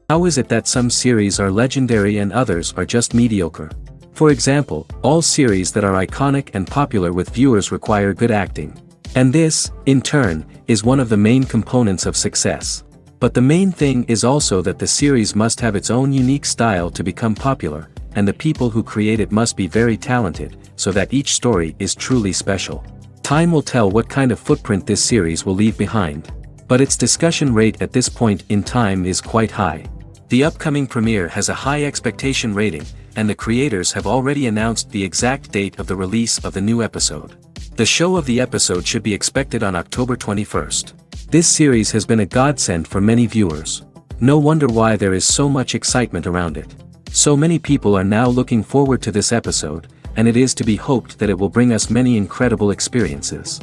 How is it that some series are legendary and others are just mediocre? For example, all series that are iconic and popular with viewers require good acting. And this, in turn, is one of the main components of success. But the main thing is also that the series must have its own unique style to become popular, and the people who create it must be very talented, so that each story is truly special. Time will tell what kind of footprint this series will leave behind. But its discussion rate at this point in time is quite high. The upcoming premiere has a high expectation rating, and the creators have already announced the exact date of the release of the new episode. The show of the episode should be expected on October 21st. This series has been a godsend for many viewers. No wonder why there is so much excitement around it. So many people are now looking forward to this episode, and it is to be hoped that it will bring us many incredible experiences.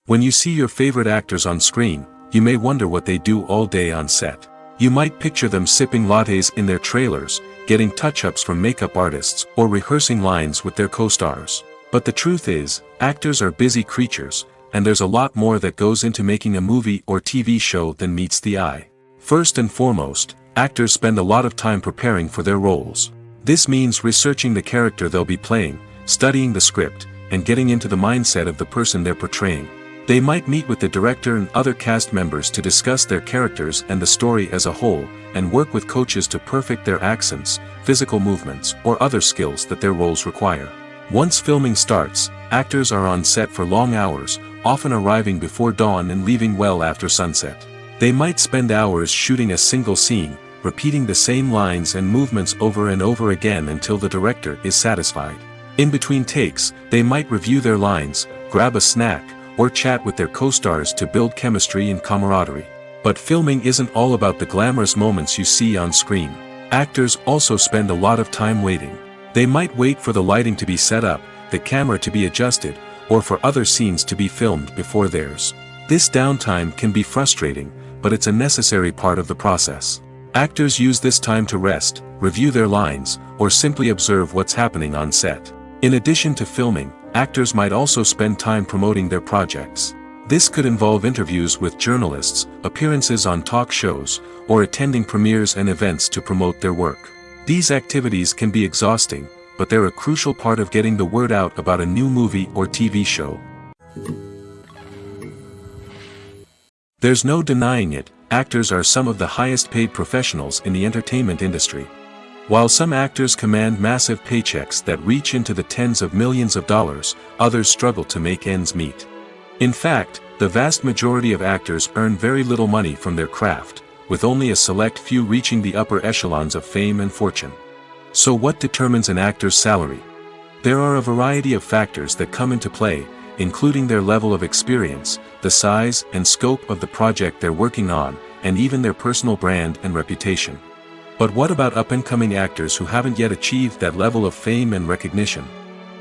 When you see your favorite actors on screen, you may wonder what they do all day on set. You might picture them sipping lattes in their trailers, getting touch-ups from makeup artists, or rehearsing lines with their co-stars. But the truth is, actors are busy creatures, and there's a lot more that goes into making a movie or TV show than meets the eye. First and foremost, actors spend a lot of time preparing for their roles. This means researching the character they'll be playing, studying the script, and getting into the mindset of the person they're portraying. They might meet with the director and other cast members to discuss their characters and the story as a whole, and work with coaches to perfect their accents, physical movements, or other skills that their roles require. Once filming starts, actors are on set for long hours, often arriving before dawn and leaving well after sunset. They might spend hours shooting a single scene, repeating the same lines and movements over and over again until the director is satisfied. In between takes, they might review their lines, grab a snack, or chat with their co-stars to build chemistry and camaraderie. But filming isn't all about the glamorous moments you see on screen. Actors also spend a lot of time waiting. They might wait for the lighting to be set up, the camera to be adjusted, or for other scenes to be filmed before theirs. This downtime can be frustrating, but it's a necessary part of the process. Actors use this time to rest, review their lines, or simply observe what's happening on set. In addition to filming, actors might also spend time promoting their projects. This could involve interviews with journalists, appearances on talk shows, or attending premieres and events to promote their work. These activities can be exhausting, but they're a crucial part of getting the word out about a new movie or TV show. There's no denying it, actors are some of the highest paid professionals in the entertainment industry. While some actors command massive paychecks that reach into the tens of millions of dollars, others struggle to make ends meet. In fact, the vast majority of actors earn very little money from their craft, with only a select few reaching the upper echelons of fame and fortune. So what determines an actor's salary? There are a variety of factors that come into play, including their level of experience, the size and scope of the project they're working on, and even their personal brand and reputation. But what about up-and-coming actors who haven't yet achieved that level of fame and recognition?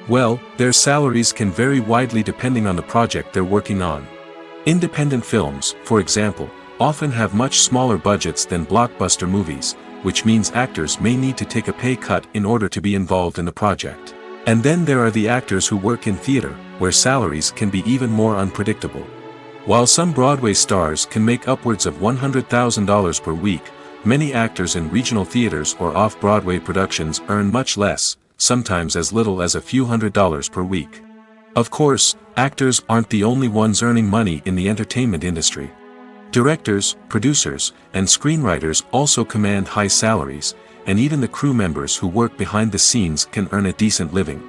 Well, their salaries can vary widely depending on the project they're working on. Independent films, for example, often have much smaller budgets than blockbuster movies, which means actors may need to take a pay cut in order to be involved in the project. And then there are the actors who work in theater, where salaries can be even more unpredictable. While some Broadway stars can make upwards of $100,000 per week, many actors in regional theaters or off-Broadway productions earn much less, sometimes as little as a few $100s per week. Of course, actors aren't the only ones earning money in the entertainment industry. Directors, producers, and screenwriters also command high salaries, and even the crew members who work behind the scenes can earn a decent living.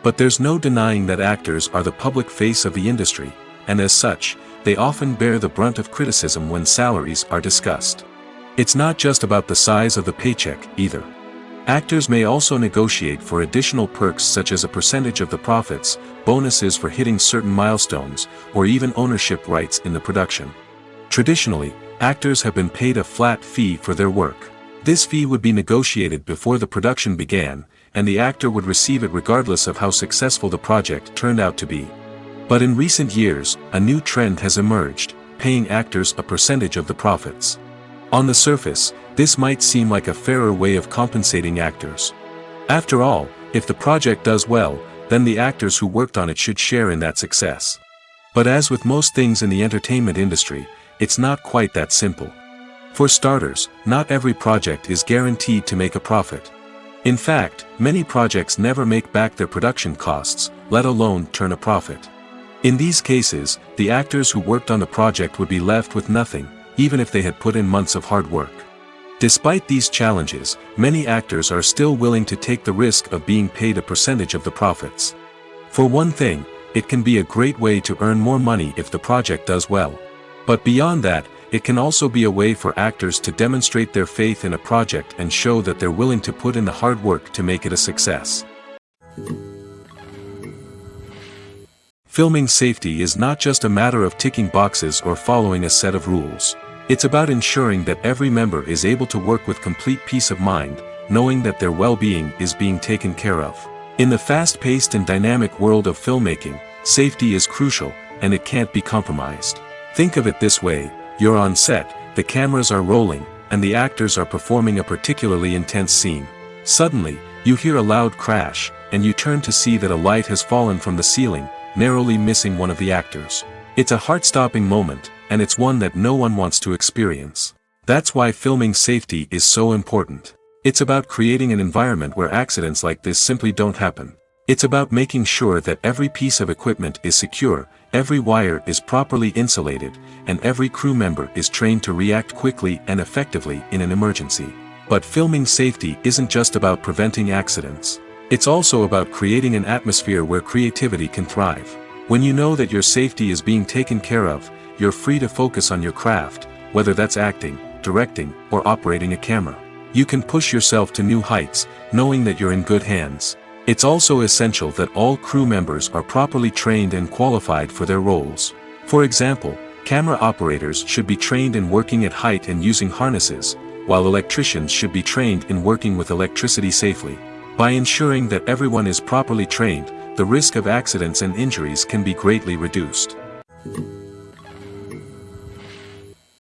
But there's no denying that actors are the public face of the industry, and as such, they often bear the brunt of criticism when salaries are discussed. It's not just about the size of the paycheck, either. Actors may also negotiate for additional perks such as a percentage of the profits, bonuses for hitting certain milestones, or even ownership rights in the production. Traditionally, actors have been paid a flat fee for their work. This fee would be negotiated before the production began, and the actor would receive it regardless of how successful the project turned out to be. But in recent years, a new trend has emerged, paying actors a percentage of the profits. On the surface, this might seem like a fairer way of compensating actors. After all, if the project does well, then the actors who worked on it should share in that success. But as with most things in the entertainment industry, it's not quite that simple. For starters, not every project is guaranteed to make a profit. In fact, many projects never make back their production costs, let alone turn a profit. In these cases, the actors who worked on the project would be left with nothing, even if they had put in months of hard work. Despite these challenges, many actors are still willing to take the risk of being paid a percentage of the profits. For one thing, it can be a great way to earn more money if the project does well. But beyond that, it can also be a way for actors to demonstrate their faith in a project and show that they're willing to put in the hard work to make it a success. Filming safety is not just a matter of ticking boxes or following a set of rules. It's about ensuring that every member is able to work with complete peace of mind, knowing that their well-being is being taken care of. In the fast-paced and dynamic world of filmmaking, safety is crucial, and it can't be compromised. Think of it this way: you're on set, the cameras are rolling, and the actors are performing a particularly intense scene. Suddenly, you hear a loud crash, and you turn to see that a light has fallen from the ceiling, narrowly missing one of the actors. It's a heart-stopping moment, and it's one that no one wants to experience. That's why filming safety is so important. It's about creating an environment where accidents like this simply don't happen. It's about making sure that every piece of equipment is secure, every wire is properly insulated, and every crew member is trained to react quickly and effectively in an emergency. But filming safety isn't just about preventing accidents. It's also about creating an atmosphere where creativity can thrive. When you know that your safety is being taken care of, you're free to focus on your craft, whether that's acting, directing, or operating a camera. You can push yourself to new heights, knowing that you're in good hands. It's also essential that all crew members are properly trained and qualified for their roles. For example, camera operators should be trained in working at height and using harnesses, while electricians should be trained in working with electricity safely. By ensuring that everyone is properly trained, the risk of accidents and injuries can be greatly reduced.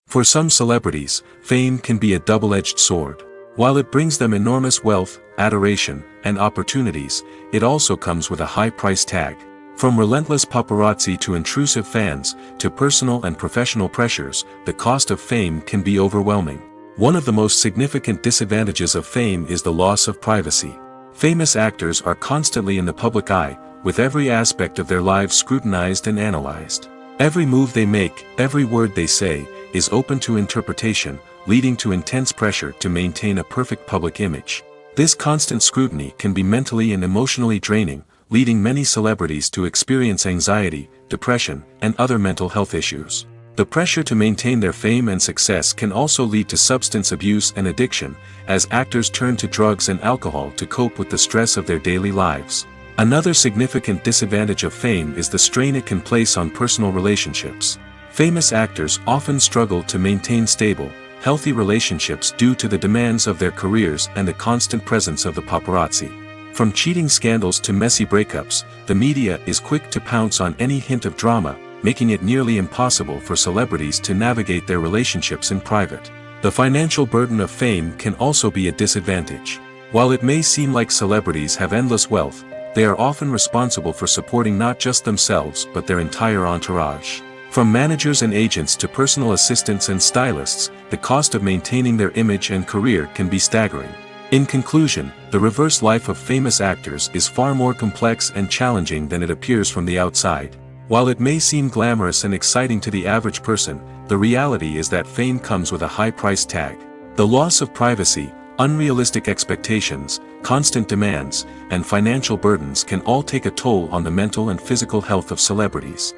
For some celebrities, fame can be a double-edged sword. While it brings them enormous wealth, adoration, and opportunities, it also comes with a high price tag. From relentless paparazzi to intrusive fans, to personal and professional pressures, the cost of fame can be overwhelming. One of the most significant disadvantages of fame is the loss of privacy. Famous actors are constantly in the public eye, with every aspect of their lives scrutinized and analyzed. Every move they make, every word they say, is open to interpretation, leading to intense pressure to maintain a perfect public image. This constant scrutiny can be mentally and emotionally draining, leading many celebrities to experience anxiety, depression, and other mental health issues. The pressure to maintain their fame and success can also lead to substance abuse and addiction, as actors turn to drugs and alcohol to cope with the stress of their daily lives. Another significant disadvantage of fame is the strain it can place on personal relationships. Famous actors often struggle to maintain stable, healthy relationships due to the demands of their careers and the constant presence of the paparazzi. From cheating scandals to messy breakups, the media is quick to pounce on any hint of drama, making it nearly impossible for celebrities to navigate their relationships in private. The financial burden of fame can also be a disadvantage. While it may seem like celebrities have endless wealth, they are often responsible for supporting not just themselves but their entire entourage. From managers and agents to personal assistants and stylists, the cost of maintaining their image and career can be staggering. In conclusion, the reverse life of famous actors is far more complex and challenging than it appears from the outside. While it may seem glamorous and exciting to the average person, the reality is that fame comes with a high price tag. The loss of privacy, unrealistic expectations, constant demands, and financial burdens can all take a toll on the mental and physical health of celebrities.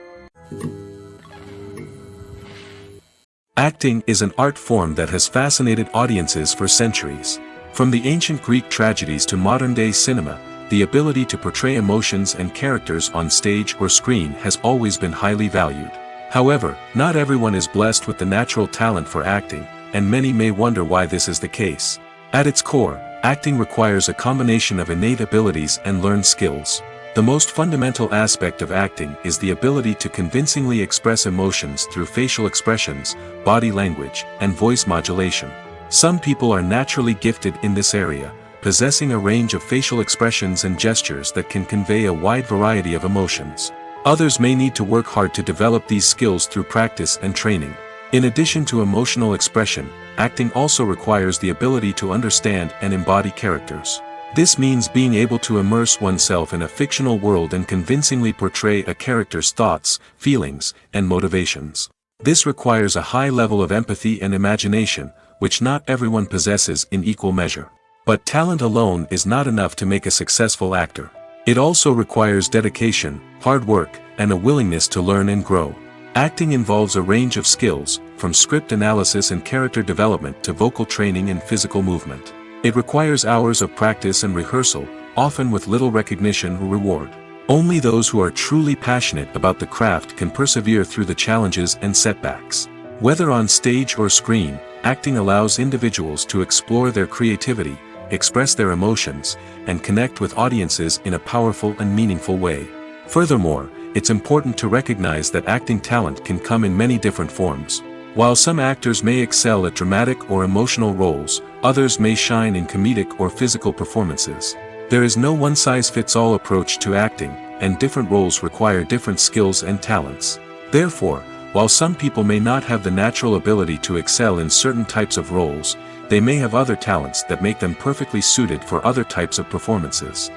Acting is an art form that has fascinated audiences for centuries. From the ancient Greek tragedies to modern-day cinema, the ability to portray emotions and characters on stage or screen has always been highly valued. However, not everyone is blessed with the natural talent for acting, and many may wonder why this is the case. At its core, acting requires a combination of innate abilities and learned skills. The most fundamental aspect of acting is the ability to convincingly express emotions through facial expressions, body language, and voice modulation. Some people are naturally gifted in this area, possessing a range of facial expressions and gestures that can convey a wide variety of emotions. Others may need to work hard to develop these skills through practice and training. In addition to emotional expression, acting also requires the ability to understand and embody characters. This means being able to immerse oneself in a fictional world and convincingly portray a character's thoughts, feelings, and motivations. This requires a high level of empathy and imagination, which not everyone possesses in equal measure. But talent alone is not enough to make a successful actor. It also requires dedication, hard work, and a willingness to learn and grow. Acting involves a range of skills, from script analysis and character development to vocal training and physical movement. It requires hours of practice and rehearsal, often with little recognition or reward. Only those who are truly passionate about the craft can persevere through the challenges and setbacks. Whether on stage or screen, acting allows individuals to explore their creativity, express their emotions, and connect with audiences in a powerful and meaningful way. Furthermore, it's important to recognize that acting talent can come in many different forms. While some actors may excel at dramatic or emotional roles, others may shine in comedic or physical performances. There is no one-size-fits-all approach to acting, and different roles require different skills and talents. Therefore, while some people may not have the natural ability to excel in certain types of roles, they may have other talents that make them perfectly suited for other types of performances.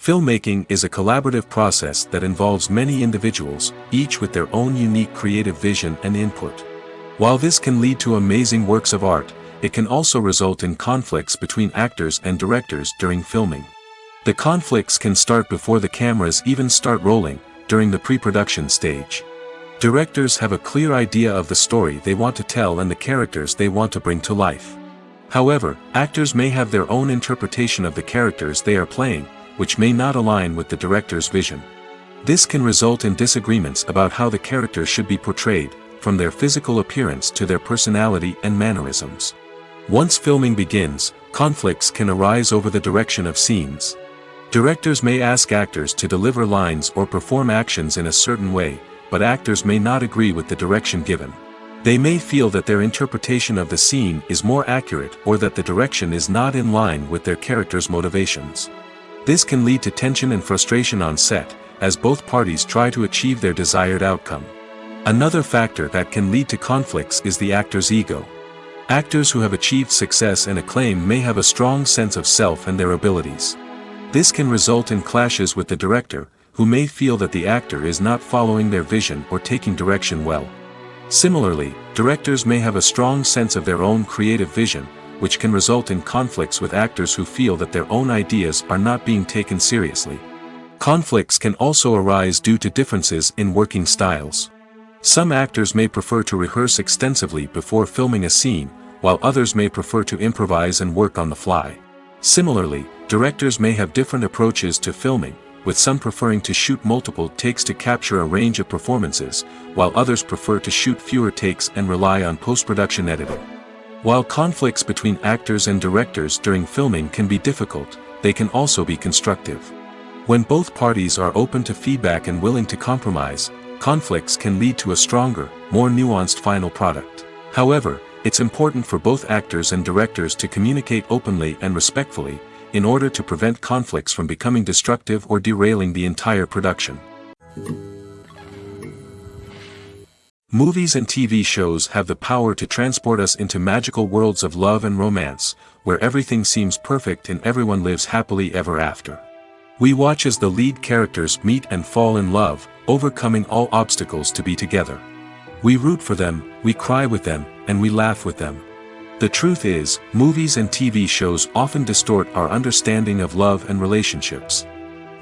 Filmmaking is a collaborative process that involves many individuals, each with their own unique creative vision and input. While this can lead to amazing works of art, it can also result in conflicts between actors and directors during filming. The conflicts can start before the cameras even start rolling, during the pre-production stage. Directors have a clear idea of the story they want to tell and the characters they want to bring to life. However, actors may have their own interpretation of the characters they are playing, which may not align with the director's vision. This can result in disagreements about how the character should be portrayed, from their physical appearance to their personality and mannerisms. Once filming begins, conflicts can arise over the direction of scenes. Directors may ask actors to deliver lines or perform actions in a certain way, but actors may not agree with the direction given. They may feel that their interpretation of the scene is more accurate or that the direction is not in line with their character's motivations. This can lead to tension and frustration on set, as both parties try to achieve their desired outcome. Another factor that can lead to conflicts is the actor's ego. Actors who have achieved success and acclaim may have a strong sense of self and their abilities. This can result in clashes with the director, who may feel that the actor is not following their vision or taking direction well. Similarly, directors may have a strong sense of their own creative vision, which can result in conflicts with actors who feel that their own ideas are not being taken seriously. Conflicts can also arise due to differences in working styles. Some actors may prefer to rehearse extensively before filming a scene, while others may prefer to improvise and work on the fly. Similarly, directors may have different approaches to filming, with some preferring to shoot multiple takes to capture a range of performances, while others prefer to shoot fewer takes and rely on post-production editing. While conflicts between actors and directors during filming can be difficult, they can also be constructive. When both parties are open to feedback and willing to compromise, conflicts can lead to a stronger, more nuanced final product. However, it's important for both actors and directors to communicate openly and respectfully, in order to prevent conflicts from becoming destructive or derailing the entire production. Movies and TV shows have the power to transport us into magical worlds of love and romance, where everything seems perfect and everyone lives happily ever after. We watch as the lead characters meet and fall in love, overcoming all obstacles to be together. We root for them, we cry with them, and we laugh with them. The truth is, movies and TV shows often distort our understanding of love and relationships.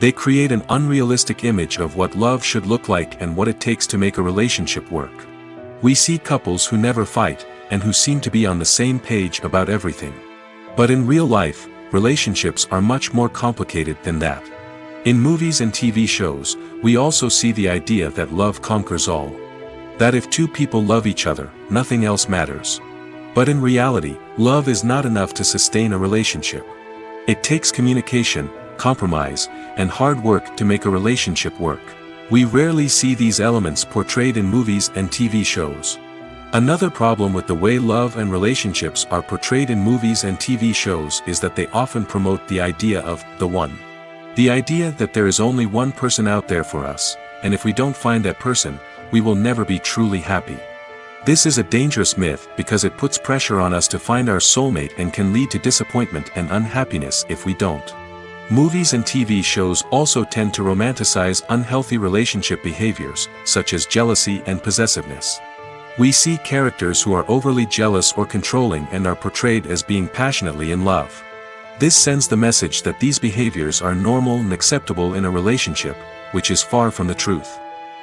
They create an unrealistic image of what love should look like and what it takes to make a relationship work. We see couples who never fight, and who seem to be on the same page about everything. But in real life, relationships are much more complicated than that. In movies and TV shows, we also see the idea that love conquers all. That if two people love each other, nothing else matters. But in reality, love is not enough to sustain a relationship. It takes communication, compromise, and hard work to make a relationship work. We rarely see these elements portrayed in movies and TV shows. Another problem with the way love and relationships are portrayed in movies and TV shows is that they often promote the idea of the one. The idea that there is only one person out there for us, and if we don't find that person, we will never be truly happy. This is a dangerous myth because it puts pressure on us to find our soulmate and can lead to disappointment and unhappiness if we don't. Movies and TV shows also tend to romanticize unhealthy relationship behaviors, such as jealousy and possessiveness. We see characters who are overly jealous or controlling and are portrayed as being passionately in love. This sends the message that these behaviors are normal and acceptable in a relationship, which is far from the truth.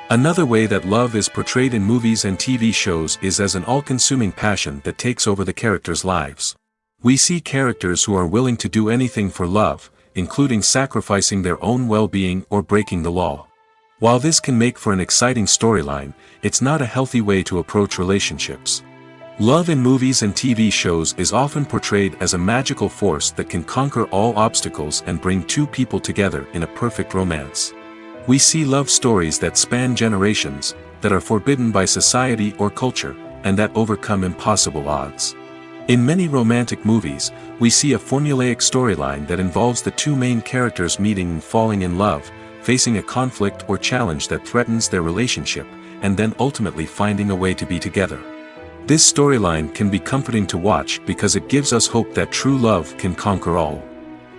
Another way that love is portrayed in movies and TV shows is as an all-consuming passion that takes over the characters' lives. We see characters who are willing to do anything for love, including sacrificing their own well-being or breaking the law. While this can make for an exciting storyline, it's not a healthy way to approach relationships. Love in movies and TV shows is often portrayed as a magical force that can conquer all obstacles and bring two people together in a perfect romance. We see love stories that span generations, that are forbidden by society or culture, and that overcome impossible odds. In many romantic movies, we see a formulaic storyline that involves the two main characters meeting and falling in love, facing a conflict or challenge that threatens their relationship, and then ultimately finding a way to be together. This storyline can be comforting to watch because it gives us hope that true love can conquer all.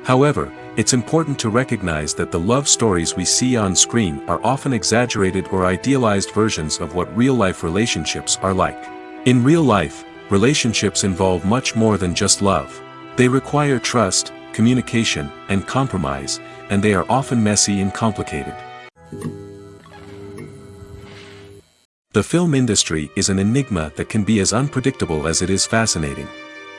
However, it's important to recognize that the love stories we see on screen are often exaggerated or idealized versions of what real-life relationships are like. In real life, relationships involve much more than just love. They require trust, communication, and compromise, and they are often messy and complicated. The film industry is an enigma that can be as unpredictable as it is fascinating.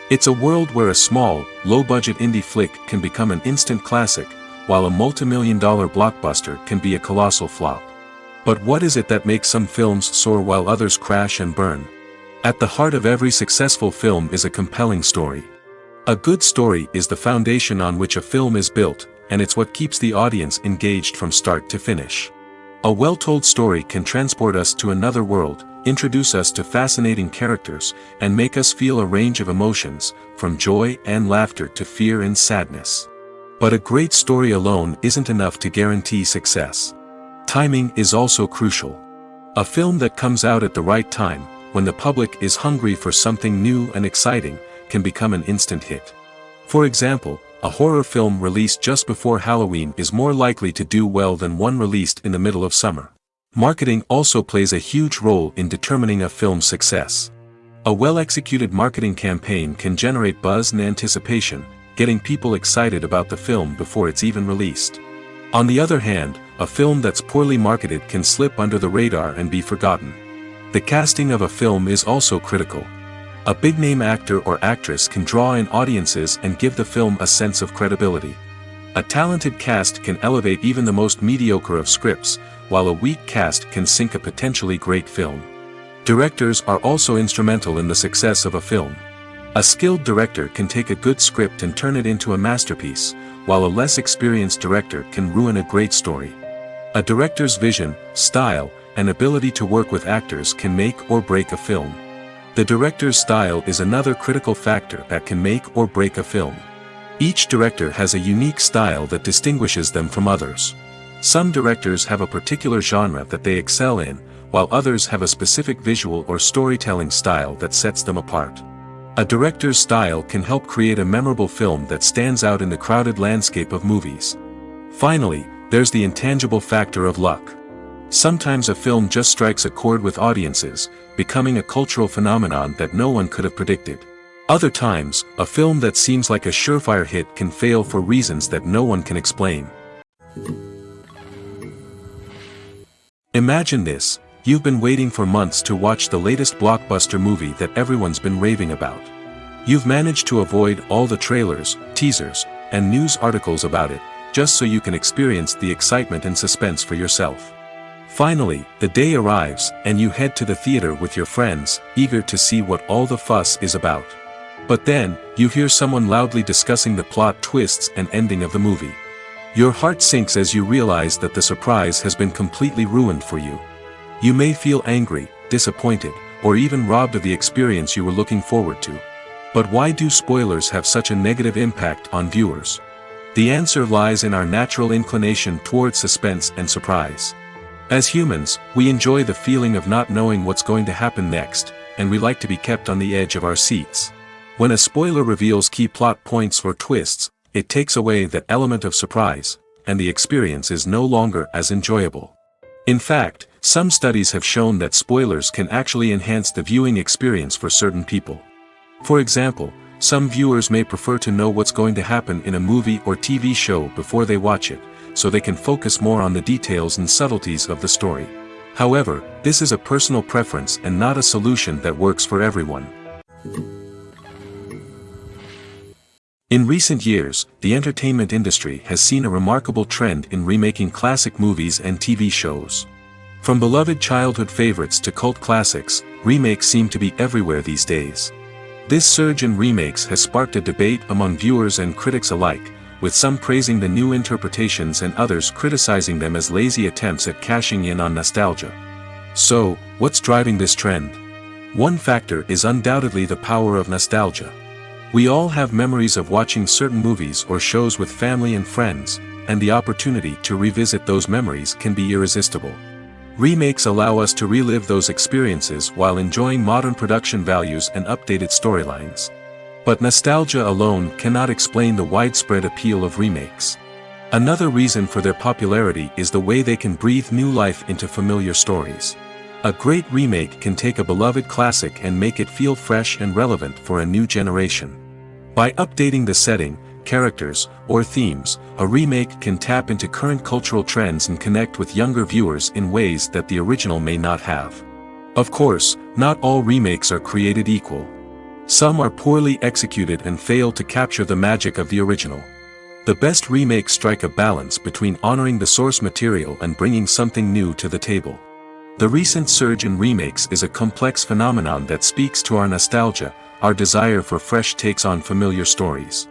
It's a world where a small, low-budget indie flick can become an instant classic, while a multi-million-dollar blockbuster can be a colossal flop. But what is it that makes some films soar while others crash and burn? At the heart of every successful film is a compelling story. A good story is the foundation on which a film is built, and it's what keeps the audience engaged from start to finish. A well-told story can transport us to another world, introduce us to fascinating characters, and make us feel a range of emotions, from joy and laughter to fear and sadness. But a great story alone isn't enough to guarantee success. Timing is also crucial. A film that comes out at the right time, when the public is hungry for something new and exciting, can become an instant hit. For example, a horror film released just before Halloween is more likely to do well than one released in the middle of summer. Marketing also plays a huge role in determining a film's success. A well-executed marketing campaign can generate buzz and anticipation, getting people excited about the film before it's even released. On the other hand, a film that's poorly marketed can slip under the radar and be forgotten. The casting of a film is also critical. A big-name actor or actress can draw in audiences and give the film a sense of credibility. A talented cast can elevate even the most mediocre of scripts, while a weak cast can sink a potentially great film. Directors are also instrumental in the success of a film. A skilled director can take a good script and turn it into a masterpiece, while a less experienced director can ruin a great story. A director's vision, style, and ability to work with actors can make or break a film. The director's style is another critical factor that can make or break a film. Each director has a unique style that distinguishes them from others. Some directors have a particular genre that they excel in, while others have a specific visual or storytelling style that sets them apart. A director's style can help create a memorable film that stands out in the crowded landscape of movies. Finally, there's the intangible factor of luck. Sometimes a film just strikes a chord with audiences, becoming a cultural phenomenon that no one could have predicted. Other times, a film that seems like a surefire hit can fail for reasons that no one can explain. Imagine this: you've been waiting for months to watch the latest blockbuster movie that everyone's been raving about. You've managed to avoid all the trailers, teasers, and news articles about it, just so you can experience the excitement and suspense for yourself. Finally, the day arrives, and you head to the theater with your friends, eager to see what all the fuss is about. But then, you hear someone loudly discussing the plot twists and ending of the movie. Your heart sinks as you realize that the surprise has been completely ruined for you. You may feel angry, disappointed, or even robbed of the experience you were looking forward to. But why do spoilers have such a negative impact on viewers? The answer lies in our natural inclination towards suspense and surprise. As humans, we enjoy the feeling of not knowing what's going to happen next, and we like to be kept on the edge of our seats. When a spoiler reveals key plot points or twists, it takes away that element of surprise, and the experience is no longer as enjoyable. In fact, some studies have shown that spoilers can actually enhance the viewing experience for certain people. For example, some viewers may prefer to know what's going to happen in a movie or TV show before they watch it, so they can focus more on the details and subtleties of the story. However, this is a personal preference and not a solution that works for everyone. In recent years, the entertainment industry has seen a remarkable trend in remaking classic movies and TV shows. From beloved childhood favorites to cult classics, remakes seem to be everywhere these days. This surge in remakes has sparked a debate among viewers and critics alike, with some praising the new interpretations and others criticizing them as lazy attempts at cashing in on nostalgia. So, what's driving this trend? One factor is undoubtedly the power of nostalgia. We all have memories of watching certain movies or shows with family and friends, and the opportunity to revisit those memories can be irresistible. Remakes allow us to relive those experiences while enjoying modern production values and updated storylines. But nostalgia alone cannot explain the widespread appeal of remakes. Another reason for their popularity is the way they can breathe new life into familiar stories. A great remake can take a beloved classic and make it feel fresh and relevant for a new generation. By updating the setting, characters, or themes, a remake can tap into current cultural trends and connect with younger viewers in ways that the original may not have. Of course, not all remakes are created equal. Some are poorly executed and fail to capture the magic of the original. The best remakes strike a balance between honoring the source material and bringing something new to the table. The recent surge in remakes is a complex phenomenon that speaks to our nostalgia, our desire for fresh takes on familiar stories.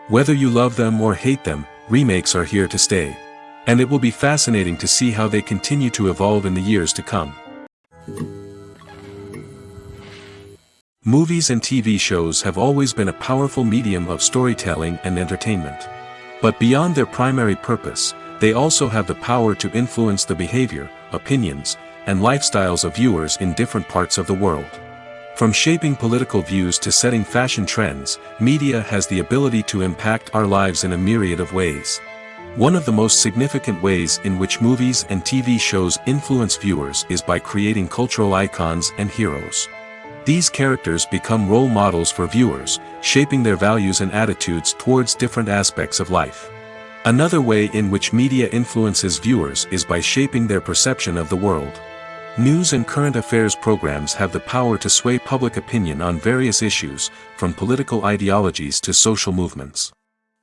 Whether you love them or hate them, remakes are here to stay. And it will be fascinating to see how they continue to evolve in the years to come. Movies and TV shows have always been a powerful medium of storytelling and entertainment. But beyond their primary purpose, they also have the power to influence the behavior, opinions, and lifestyles of viewers in different parts of the world. From shaping political views to setting fashion trends, media has the ability to impact our lives in a myriad of ways. One of the most significant ways in which movies and TV shows influence viewers is by creating cultural icons and heroes. These characters become role models for viewers, shaping their values and attitudes towards different aspects of life. Another way in which media influences viewers is by shaping their perception of the world. News and current affairs programs have the power to sway public opinion on various issues, from political ideologies to social movements.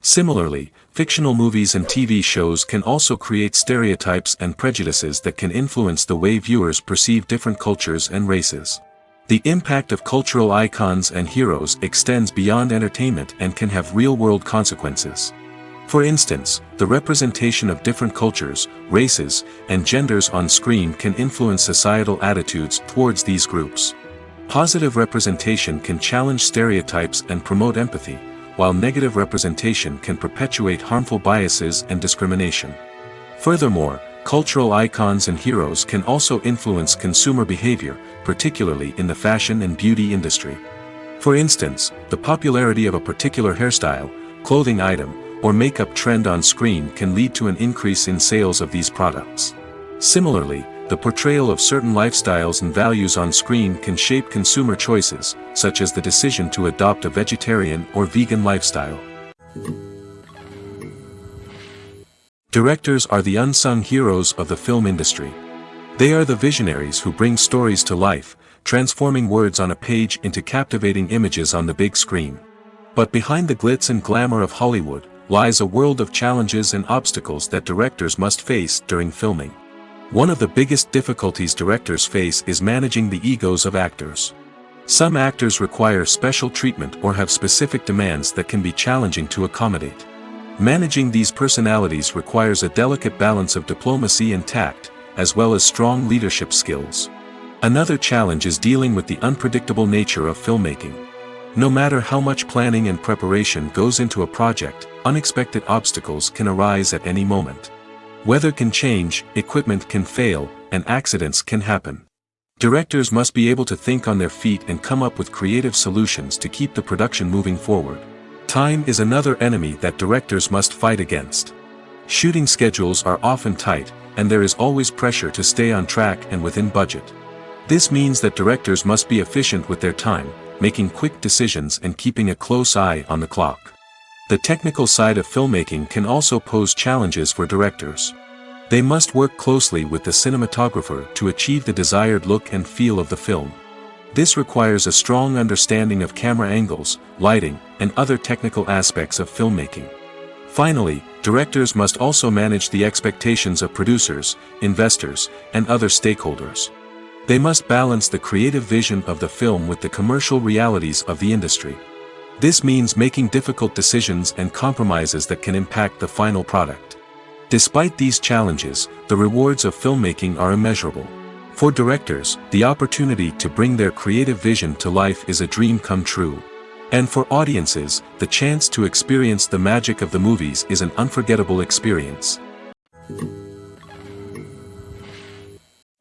Similarly, fictional movies and TV shows can also create stereotypes and prejudices that can influence the way viewers perceive different cultures and races. The impact of cultural icons and heroes extends beyond entertainment and can have real-world consequences. For instance, the representation of different cultures, races, and genders on screen can influence societal attitudes towards these groups. Positive representation can challenge stereotypes and promote empathy, while negative representation can perpetuate harmful biases and discrimination. Furthermore, cultural icons and heroes can also influence consumer behavior, particularly in the fashion and beauty industry. For instance, the popularity of a particular hairstyle, clothing item, or makeup trend on screen can lead to an increase in sales of these products. Similarly, the portrayal of certain lifestyles and values on screen can shape consumer choices, such as the decision to adopt a vegetarian or vegan lifestyle. Directors are the unsung heroes of the film industry. They are the visionaries who bring stories to life, transforming words on a page into captivating images on the big screen. But behind the glitz and glamour of Hollywood lies a world of challenges and obstacles that directors must face during filming. One of the biggest difficulties directors face is managing the egos of actors. Some actors require special treatment or have specific demands that can be challenging to accommodate. Managing these personalities requires a delicate balance of diplomacy and tact, as well as strong leadership skills. Another challenge is dealing with the unpredictable nature of filmmaking. No matter how much planning and preparation goes into a project, unexpected obstacles can arise at any moment. Weather can change, equipment can fail, and accidents can happen. Directors must be able to think on their feet and come up with creative solutions to keep the production moving forward. Time is another enemy that directors must fight against. Shooting schedules are often tight, and there is always pressure to stay on track and within budget. This means that directors must be efficient with their time, making quick decisions and keeping a close eye on the clock. The technical side of filmmaking can also pose challenges for directors. They must work closely with the cinematographer to achieve the desired look and feel of the film. This requires a strong understanding of camera angles, lighting, and other technical aspects of filmmaking. Finally, directors must also manage the expectations of producers, investors, and other stakeholders. They must balance the creative vision of the film with the commercial realities of the industry. This means making difficult decisions and compromises that can impact the final product. Despite these challenges, the rewards of filmmaking are immeasurable. For directors, the opportunity to bring their creative vision to life is a dream come true. And for audiences, the chance to experience the magic of the movies is an unforgettable experience.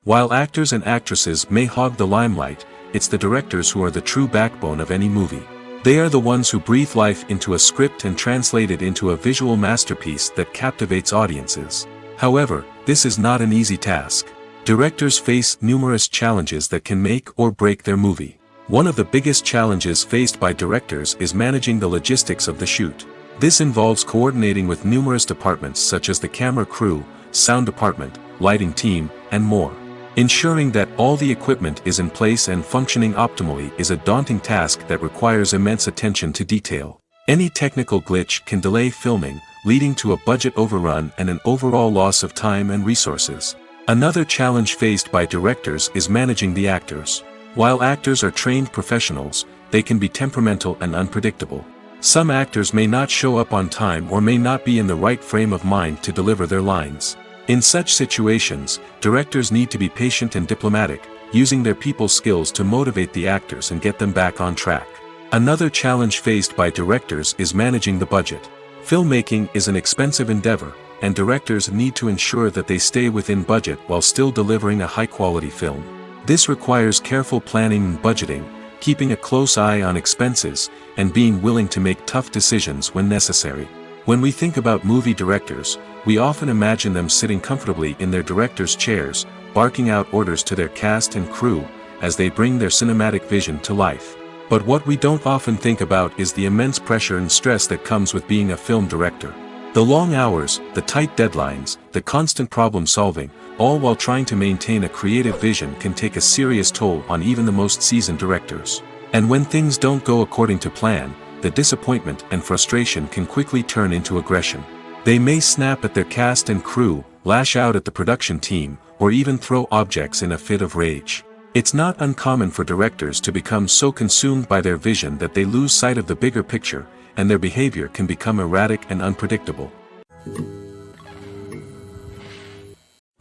While actors and actresses may hog the limelight, it's the directors who are the true backbone of any movie. They are the ones who breathe life into a script and translate it into a visual masterpiece that captivates audiences. However, this is not an easy task. Directors face numerous challenges that can make or break their movie. One of the biggest challenges faced by directors is managing the logistics of the shoot. This involves coordinating with numerous departments such as the camera crew, sound department, lighting team, and more. Ensuring that all the equipment is in place and functioning optimally is a daunting task that requires immense attention to detail. Any technical glitch can delay filming, leading to a budget overrun and an overall loss of time and resources. Another challenge faced by directors is managing the actors. While actors are trained professionals, they can be temperamental and unpredictable. Some actors may not show up on time or may not be in the right frame of mind to deliver their lines. In such situations, directors need to be patient and diplomatic, using their people skills to motivate the actors and get them back on track. Another challenge faced by directors is managing the budget. Filmmaking is an expensive endeavor, and directors need to ensure that they stay within budget while still delivering a high-quality film. This requires careful planning and budgeting, keeping a close eye on expenses, and being willing to make tough decisions when necessary. When we think about movie directors, we often imagine them sitting comfortably in their director's chairs, barking out orders to their cast and crew, as they bring their cinematic vision to life. But what we don't often think about is the immense pressure and stress that comes with being a film director. The long hours, the tight deadlines, the constant problem solving, all while trying to maintain a creative vision can take a serious toll on even the most seasoned directors. And when things don't go according to plan, the disappointment and frustration can quickly turn into aggression. They may snap at their cast and crew, lash out at the production team, or even throw objects in a fit of rage. It's not uncommon for directors to become so consumed by their vision that they lose sight of the bigger picture, and their behavior can become erratic and unpredictable.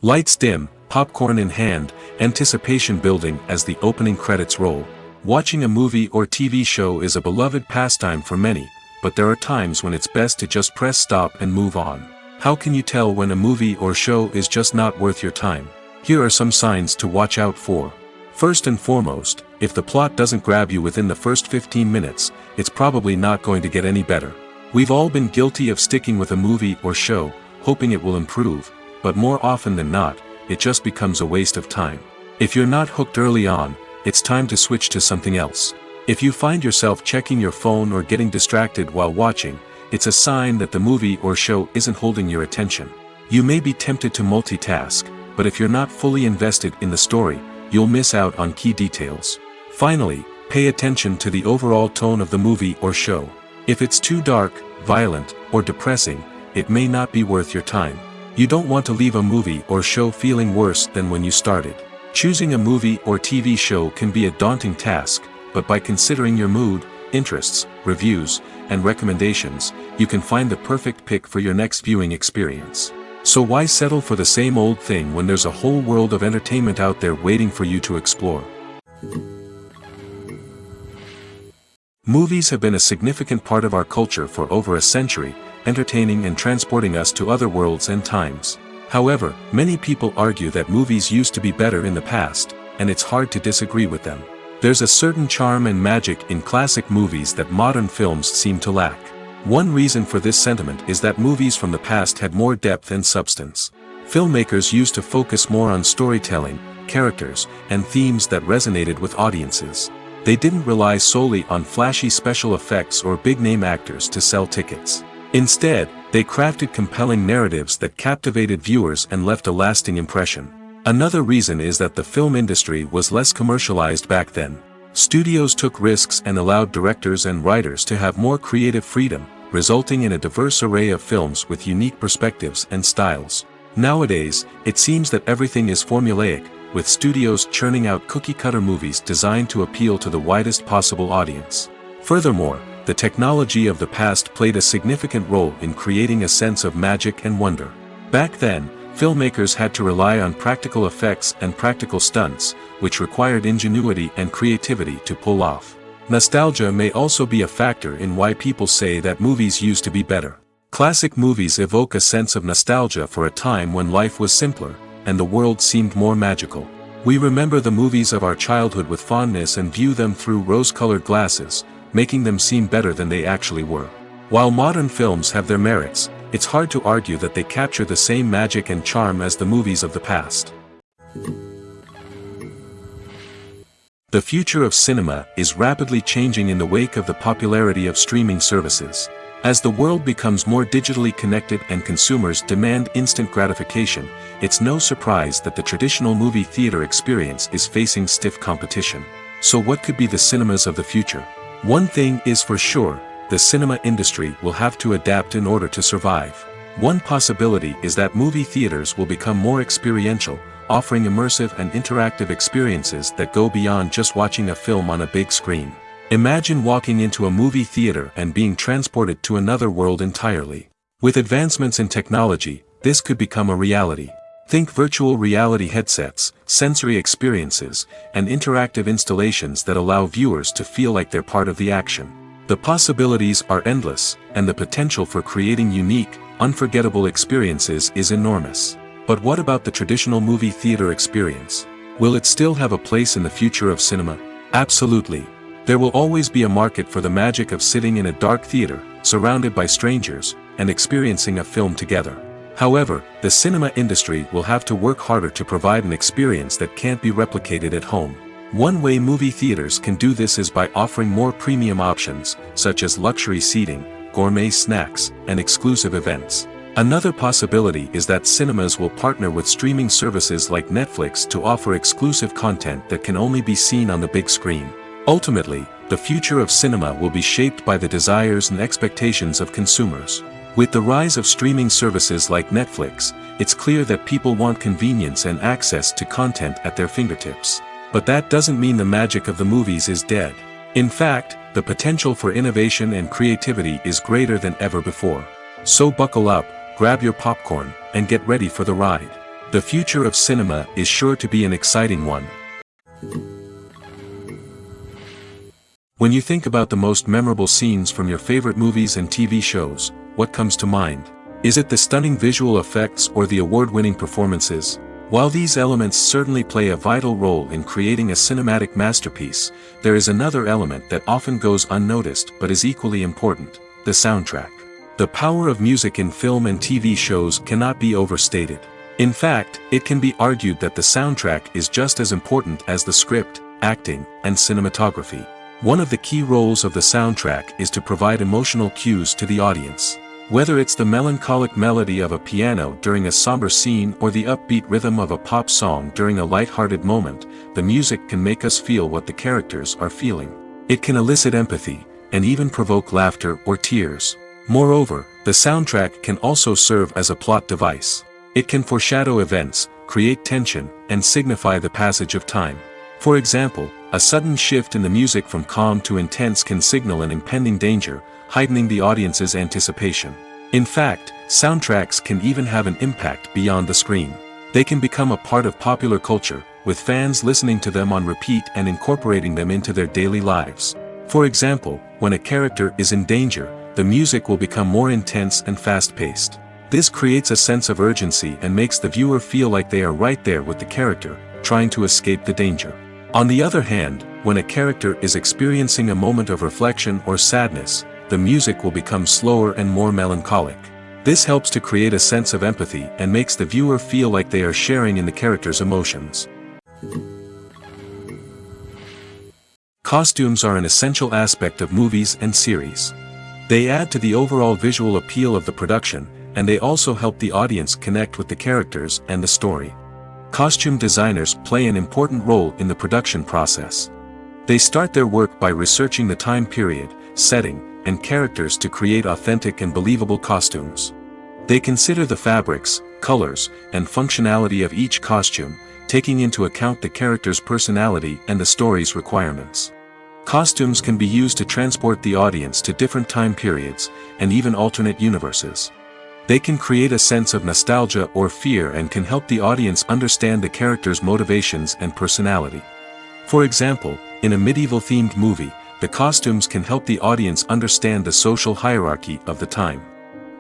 Lights dim, popcorn in hand, anticipation building as the opening credits roll. Watching a movie or TV show is a beloved pastime for many, but there are times when it's best to just press stop and move on. How can you tell when a movie or show is just not worth your time? Here are some signs to watch out for. First and foremost, if the plot doesn't grab you within the first 15 minutes, it's probably not going to get any better. We've all been guilty of sticking with a movie or show, hoping it will improve, but more often than not, it just becomes a waste of time. If you're not hooked early on, it's time to switch to something else. If you find yourself checking your phone or getting distracted while watching, it's a sign that the movie or show isn't holding your attention. You may be tempted to multitask, but if you're not fully invested in the story, you'll miss out on key details. Finally, pay attention to the overall tone of the movie or show. If it's too dark, violent, or depressing, it may not be worth your time. You don't want to leave a movie or show feeling worse than when you started. Choosing a movie or TV show can be a daunting task, but by considering your mood, interests, reviews, and recommendations, you can find the perfect pick for your next viewing experience. So why settle for the same old thing when there's a whole world of entertainment out there waiting for you to explore? Movies have been a significant part of our culture for over a century, entertaining and transporting us to other worlds and times. However, many people argue that movies used to be better in the past, and it's hard to disagree with them. There's a certain charm and magic in classic movies that modern films seem to lack. One reason for this sentiment is that movies from the past had more depth and substance. Filmmakers used to focus more on storytelling, characters, and themes that resonated with audiences. They didn't rely solely on flashy special effects or big-name actors to sell tickets. Instead, they crafted compelling narratives that captivated viewers and left a lasting impression. Another reason is that the film industry was less commercialized back then. Studios took risks and allowed directors and writers to have more creative freedom, resulting in a diverse array of films with unique perspectives and styles. Nowadays, it seems that everything is formulaic, with studios churning out cookie-cutter movies designed to appeal to the widest possible audience. Furthermore, the technology of the past played a significant role in creating a sense of magic and wonder. Back then, filmmakers had to rely on practical effects and practical stunts, which required ingenuity and creativity to pull off. Nostalgia may also be a factor in why people say that movies used to be better. Classic movies evoke a sense of nostalgia for a time when life was simpler, and the world seemed more magical. We remember the movies of our childhood with fondness and view them through rose-colored glasses, making them seem better than they actually were. While modern films have their merits, it's hard to argue that they capture the same magic and charm as the movies of the past. The future of cinema is rapidly changing in the wake of the popularity of streaming services. As the world becomes more digitally connected and consumers demand instant gratification, it's no surprise that the traditional movie theater experience is facing stiff competition. So what could be the cinemas of the future? One thing is for sure, the cinema industry will have to adapt in order to survive. One possibility is that movie theaters will become more experiential, offering immersive and interactive experiences that go beyond just watching a film on a big screen. Imagine walking into a movie theater and being transported to another world entirely. With advancements in technology, this could become a reality. Think virtual reality headsets, sensory experiences, and interactive installations that allow viewers to feel like they're part of the action. The possibilities are endless, and the potential for creating unique, unforgettable experiences is enormous. But what about the traditional movie theater experience? Will it still have a place in the future of cinema? Absolutely. There will always be a market for the magic of sitting in a dark theater, surrounded by strangers, and experiencing a film together. However, the cinema industry will have to work harder to provide an experience that can't be replicated at home. One way movie theaters can do this is by offering more premium options, such as luxury seating, gourmet snacks, and exclusive events. Another possibility is that cinemas will partner with streaming services like Netflix to offer exclusive content that can only be seen on the big screen. Ultimately, the future of cinema will be shaped by the desires and expectations of consumers. With the rise of streaming services like Netflix, it's clear that people want convenience and access to content at their fingertips. But that doesn't mean the magic of the movies is dead. In fact, the potential for innovation and creativity is greater than ever before. So buckle up, grab your popcorn, and get ready for the ride. The future of cinema is sure to be an exciting one. When you think about the most memorable scenes from your favorite movies and TV shows, what comes to mind? Is it the stunning visual effects or the award-winning performances? While these elements certainly play a vital role in creating a cinematic masterpiece, there is another element that often goes unnoticed but is equally important: the soundtrack. The power of music in film and TV shows cannot be overstated. In fact, it can be argued that the soundtrack is just as important as the script, acting, and cinematography. One of the key roles of the soundtrack is to provide emotional cues to the audience. Whether it's the melancholic melody of a piano during a somber scene or the upbeat rhythm of a pop song during a light-hearted moment, the music can make us feel what the characters are feeling. It can elicit empathy, and even provoke laughter or tears. Moreover, the soundtrack can also serve as a plot device. It can foreshadow events, create tension, and signify the passage of time. For example, a sudden shift in the music from calm to intense can signal an impending danger, heightening the audience's anticipation. In fact, soundtracks can even have an impact beyond the screen. They can become a part of popular culture, with fans listening to them on repeat and incorporating them into their daily lives. For example, when a character is in danger, the music will become more intense and fast-paced. This creates a sense of urgency and makes the viewer feel like they are right there with the character, trying to escape the danger. On the other hand, when a character is experiencing a moment of reflection or sadness, the music will become slower and more melancholic. This helps to create a sense of empathy and makes the viewer feel like they are sharing in the character's emotions. Costumes are an essential aspect of movies and series. They add to the overall visual appeal of the production, and they also help the audience connect with the characters and the story. Costume designers play an important role in the production process. They start their work by researching the time period, setting, and characters to create authentic and believable costumes. They consider the fabrics, colors, and functionality of each costume, taking into account the character's personality and the story's requirements. Costumes can be used to transport the audience to different time periods, and even alternate universes. They can create a sense of nostalgia or fear and can help the audience understand the character's motivations and personality. For example, in a medieval-themed movie, the costumes can help the audience understand the social hierarchy of the time.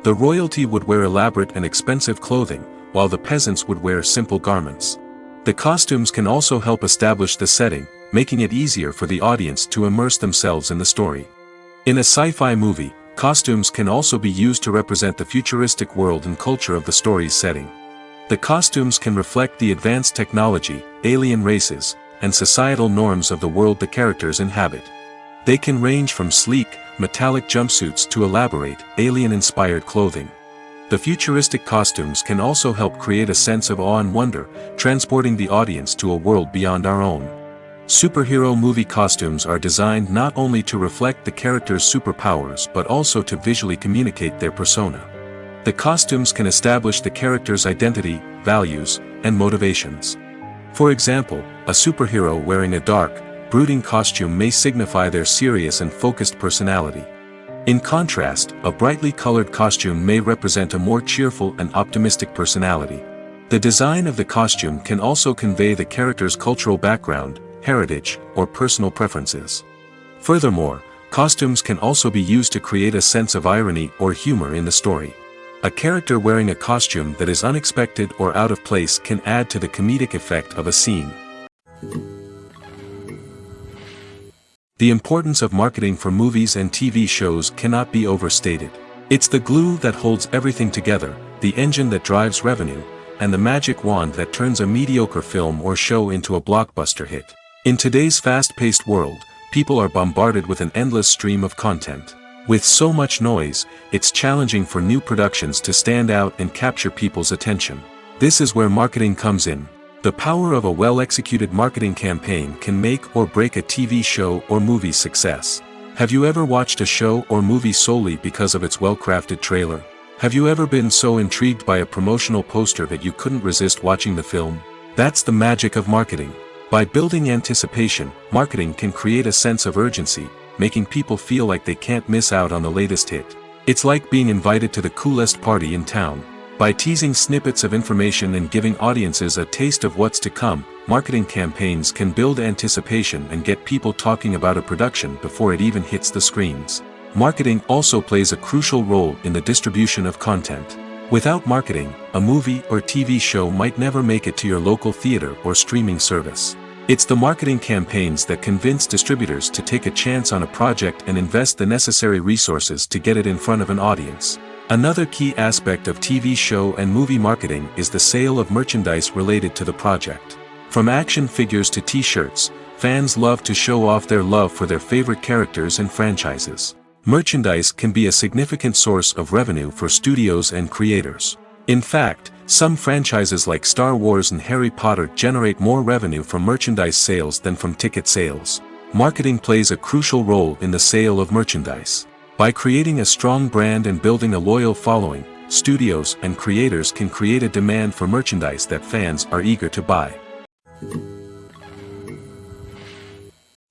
The royalty would wear elaborate and expensive clothing, while the peasants would wear simple garments. The costumes can also help establish the setting, making it easier for the audience to immerse themselves in the story. In a sci-fi movie, costumes can also be used to represent the futuristic world and culture of the story's setting. The costumes can reflect the advanced technology, alien races, and societal norms of the world the characters inhabit. They can range from sleek, metallic jumpsuits to elaborate, alien-inspired clothing. The futuristic costumes can also help create a sense of awe and wonder, transporting the audience to a world beyond our own. Superhero movie costumes are designed not only to reflect the character's superpowers but also to visually communicate their persona. The costumes can establish the character's identity, values, and motivations. For example, a superhero wearing a dark, brooding costume may signify their serious and focused personality. In contrast, a brightly colored costume may represent a more cheerful and optimistic personality. The design of the costume can also convey the character's cultural background, heritage, or personal preferences. Furthermore, costumes can also be used to create a sense of irony or humor in the story. A character wearing a costume that is unexpected or out of place can add to the comedic effect of a scene. The importance of marketing for movies and TV shows cannot be overstated. It's the glue that holds everything together, the engine that drives revenue, and the magic wand that turns a mediocre film or show into a blockbuster hit. In today's fast-paced world, people are bombarded with an endless stream of content. With so much noise, it's challenging for new productions to stand out and capture people's attention. This is where marketing comes in. The power of a well-executed marketing campaign can make or break a TV show or movie's success. Have you ever watched a show or movie solely because of its well-crafted trailer? Have you ever been so intrigued by a promotional poster that you couldn't resist watching the film? That's the magic of marketing. By building anticipation, marketing can create a sense of urgency, making people feel like they can't miss out on the latest hit. It's like being invited to the coolest party in town. By teasing snippets of information and giving audiences a taste of what's to come, marketing campaigns can build anticipation and get people talking about a production before it even hits the screens. Marketing also plays a crucial role in the distribution of content. Without marketing, a movie or TV show might never make it to your local theater or streaming service. It's the marketing campaigns that convince distributors to take a chance on a project and invest the necessary resources to get it in front of an audience. Another key aspect of TV show and movie marketing is the sale of merchandise related to the project. From action figures to t-shirts, fans love to show off their love for their favorite characters and franchises. Merchandise can be a significant source of revenue for studios and creators. In fact, some franchises like Star Wars and Harry Potter generate more revenue from merchandise sales than from ticket sales. Marketing plays a crucial role in the sale of merchandise. By creating a strong brand and building a loyal following, studios and creators can create a demand for merchandise that fans are eager to buy.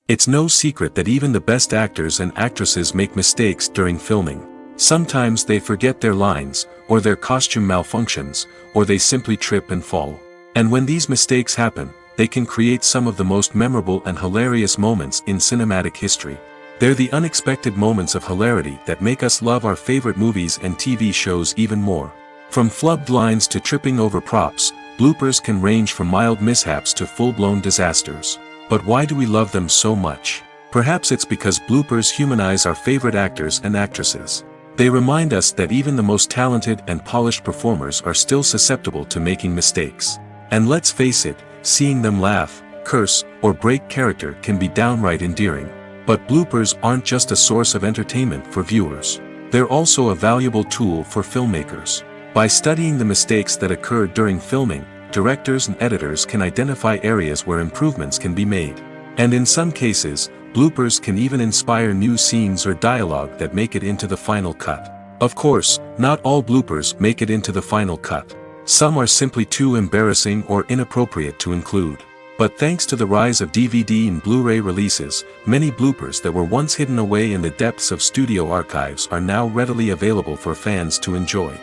It's no secret that even the best actors and actresses make mistakes during filming. Sometimes they forget their lines, or their costume malfunctions, or they simply trip and fall. And when these mistakes happen, they can create some of the most memorable and hilarious moments in cinematic history. They're the unexpected moments of hilarity that make us love our favorite movies and TV shows even more. From flubbed lines to tripping over props, bloopers can range from mild mishaps to full-blown disasters. But why do we love them so much? Perhaps it's because bloopers humanize our favorite actors and actresses. They remind us that even the most talented and polished performers are still susceptible to making mistakes. And let's face it, seeing them laugh, curse, or break character can be downright endearing. But bloopers aren't just a source of entertainment for viewers. They're also a valuable tool for filmmakers. By studying the mistakes that occurred during filming, directors and editors can identify areas where improvements can be made. And in some cases, bloopers can even inspire new scenes or dialogue that make it into the final cut. Of course, not all bloopers make it into the final cut. Some are simply too embarrassing or inappropriate to include. But thanks to the rise of DVD and Blu-ray releases, many bloopers that were once hidden away in the depths of studio archives are now readily available for fans to enjoy.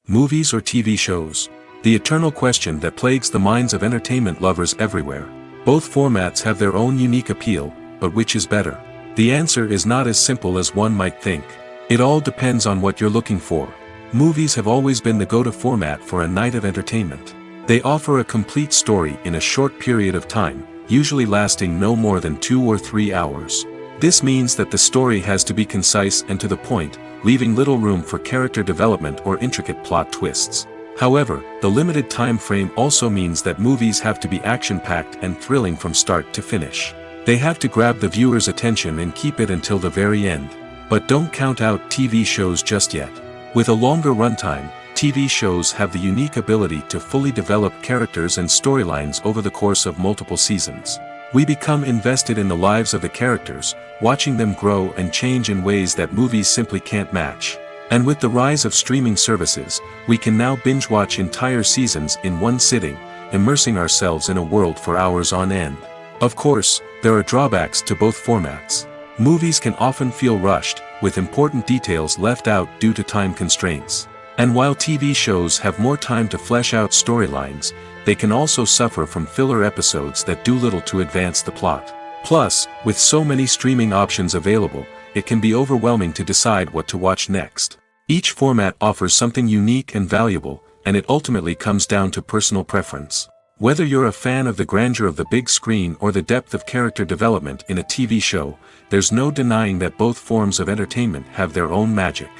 Movies or TV shows? The eternal question that plagues the minds of entertainment lovers everywhere. Both formats have their own unique appeal, but which is better? The answer is not as simple as one might think. It all depends on what you're looking for. Movies have always been the go-to format for a night of entertainment. They offer a complete story in a short period of time, usually lasting no more than 2 or 3 hours. This means that the story has to be concise and to the point, leaving little room for character development or intricate plot twists. However, the limited time frame also means that movies have to be action-packed and thrilling from start to finish. They have to grab the viewer's attention and keep it until the very end. But don't count out TV shows just yet. With a longer runtime, TV shows have the unique ability to fully develop characters and storylines over the course of multiple seasons. We become invested in the lives of the characters, watching them grow and change in ways that movies simply can't match. And with the rise of streaming services, we can now binge-watch entire seasons in one sitting, immersing ourselves in a world for hours on end. Of course, there are drawbacks to both formats. Movies can often feel rushed, with important details left out due to time constraints. And while TV shows have more time to flesh out storylines, they can also suffer from filler episodes that do little to advance the plot. Plus, with so many streaming options available, it can be overwhelming to decide what to watch next. Each format offers something unique and valuable, and it ultimately comes down to personal preference. Whether you're a fan of the grandeur of the big screen or the depth of character development in a TV show, there's no denying that both forms of entertainment have their own magic.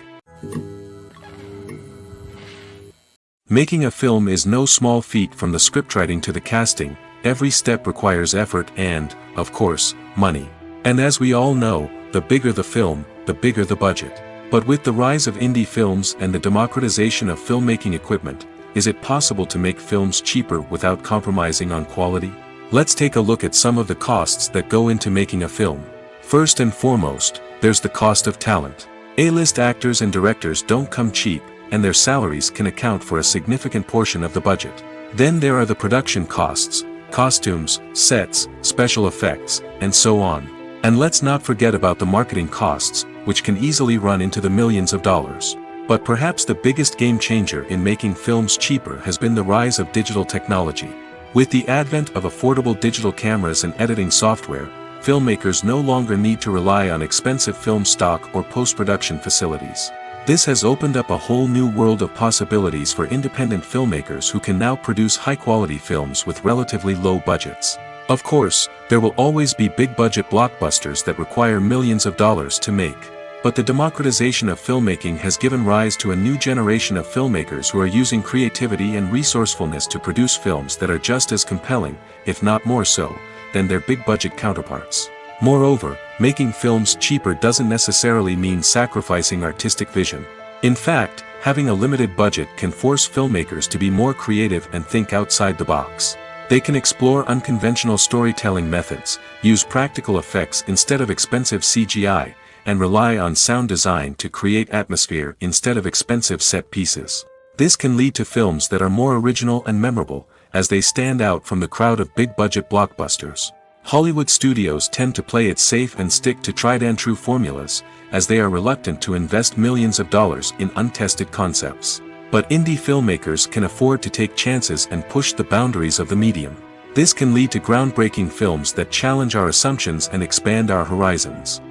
Making a film is no small feat. From the scriptwriting to the casting, every step requires effort and, of course, money. And as we all know, the bigger the film, the bigger the budget. But with the rise of indie films and the democratization of filmmaking equipment, is it possible to make films cheaper without compromising on quality? Let's take a look at some of the costs that go into making a film. First and foremost, there's the cost of talent. A-list actors and directors don't come cheap, and their salaries can account for a significant portion of the budget. Then there are the production costs, costumes, sets, special effects, and so on. And let's not forget about the marketing costs, which can easily run into the millions of dollars. But perhaps the biggest game changer in making films cheaper has been the rise of digital technology. With the advent of affordable digital cameras and editing software, filmmakers no longer need to rely on expensive film stock or post-production facilities. This has opened up a whole new world of possibilities for independent filmmakers who can now produce high-quality films with relatively low budgets. Of course, there will always be big-budget blockbusters that require millions of dollars to make. But the democratization of filmmaking has given rise to a new generation of filmmakers who are using creativity and resourcefulness to produce films that are just as compelling, if not more so, than their big-budget counterparts. Moreover, making films cheaper doesn't necessarily mean sacrificing artistic vision. In fact, having a limited budget can force filmmakers to be more creative and think outside the box. They can explore unconventional storytelling methods, use practical effects instead of expensive CGI, and rely on sound design to create atmosphere instead of expensive set pieces. This can lead to films that are more original and memorable, as they stand out from the crowd of big-budget blockbusters. Hollywood studios tend to play it safe and stick to tried-and-true formulas, as they are reluctant to invest millions of dollars in untested concepts. But indie filmmakers can afford to take chances and push the boundaries of the medium. This can lead to groundbreaking films that challenge our assumptions and expand our horizons.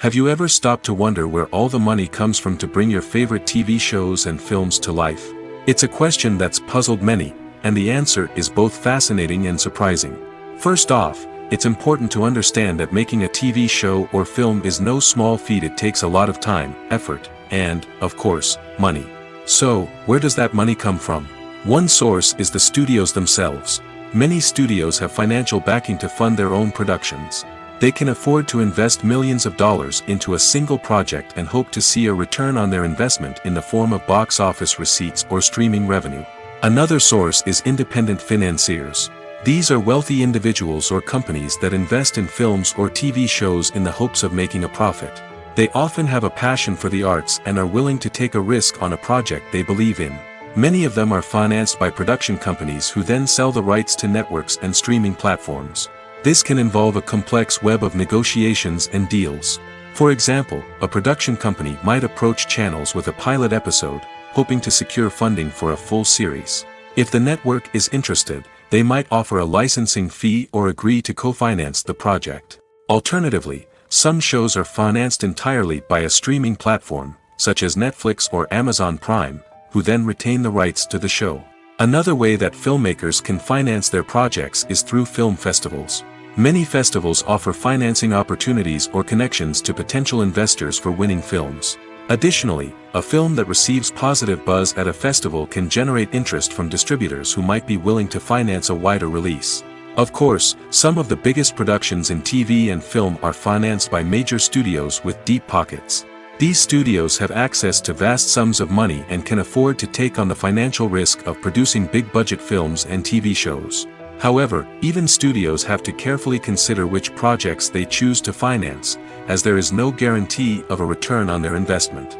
Have you ever stopped to wonder where all the money comes from to bring your favorite TV shows and films to life? It's a question that's puzzled many, and the answer is both fascinating and surprising. First off, it's important to understand that making a TV show or film is no small feat. It takes a lot of time, effort, and, of course, money. So, where does that money come from? One source is the studios themselves. Many studios have financial backing to fund their own productions. They can afford to invest millions of dollars into a single project and hope to see a return on their investment in the form of box office receipts or streaming revenue. Another source is independent financiers. These are wealthy individuals or companies that invest in films or TV shows in the hopes of making a profit. They often have a passion for the arts and are willing to take a risk on a project they believe in. Many of them are financed by production companies who then sell the rights to networks and streaming platforms. This can involve a complex web of negotiations and deals. For example, a production company might approach channels with a pilot episode, hoping to secure funding for a full series. If the network is interested, they might offer a licensing fee or agree to co-finance the project. Alternatively, some shows are financed entirely by a streaming platform, such as Netflix or Amazon Prime, who then retain the rights to the show. Another way that filmmakers can finance their projects is through film festivals. Many festivals offer financing opportunities or connections to potential investors for winning films. Additionally, a film that receives positive buzz at a festival can generate interest from distributors who might be willing to finance a wider release. Of course, some of the biggest productions in TV and film are financed by major studios with deep pockets. These studios have access to vast sums of money and can afford to take on the financial risk of producing big-budget films and TV shows. However, even studios have to carefully consider which projects they choose to finance, as there is no guarantee of a return on their investment.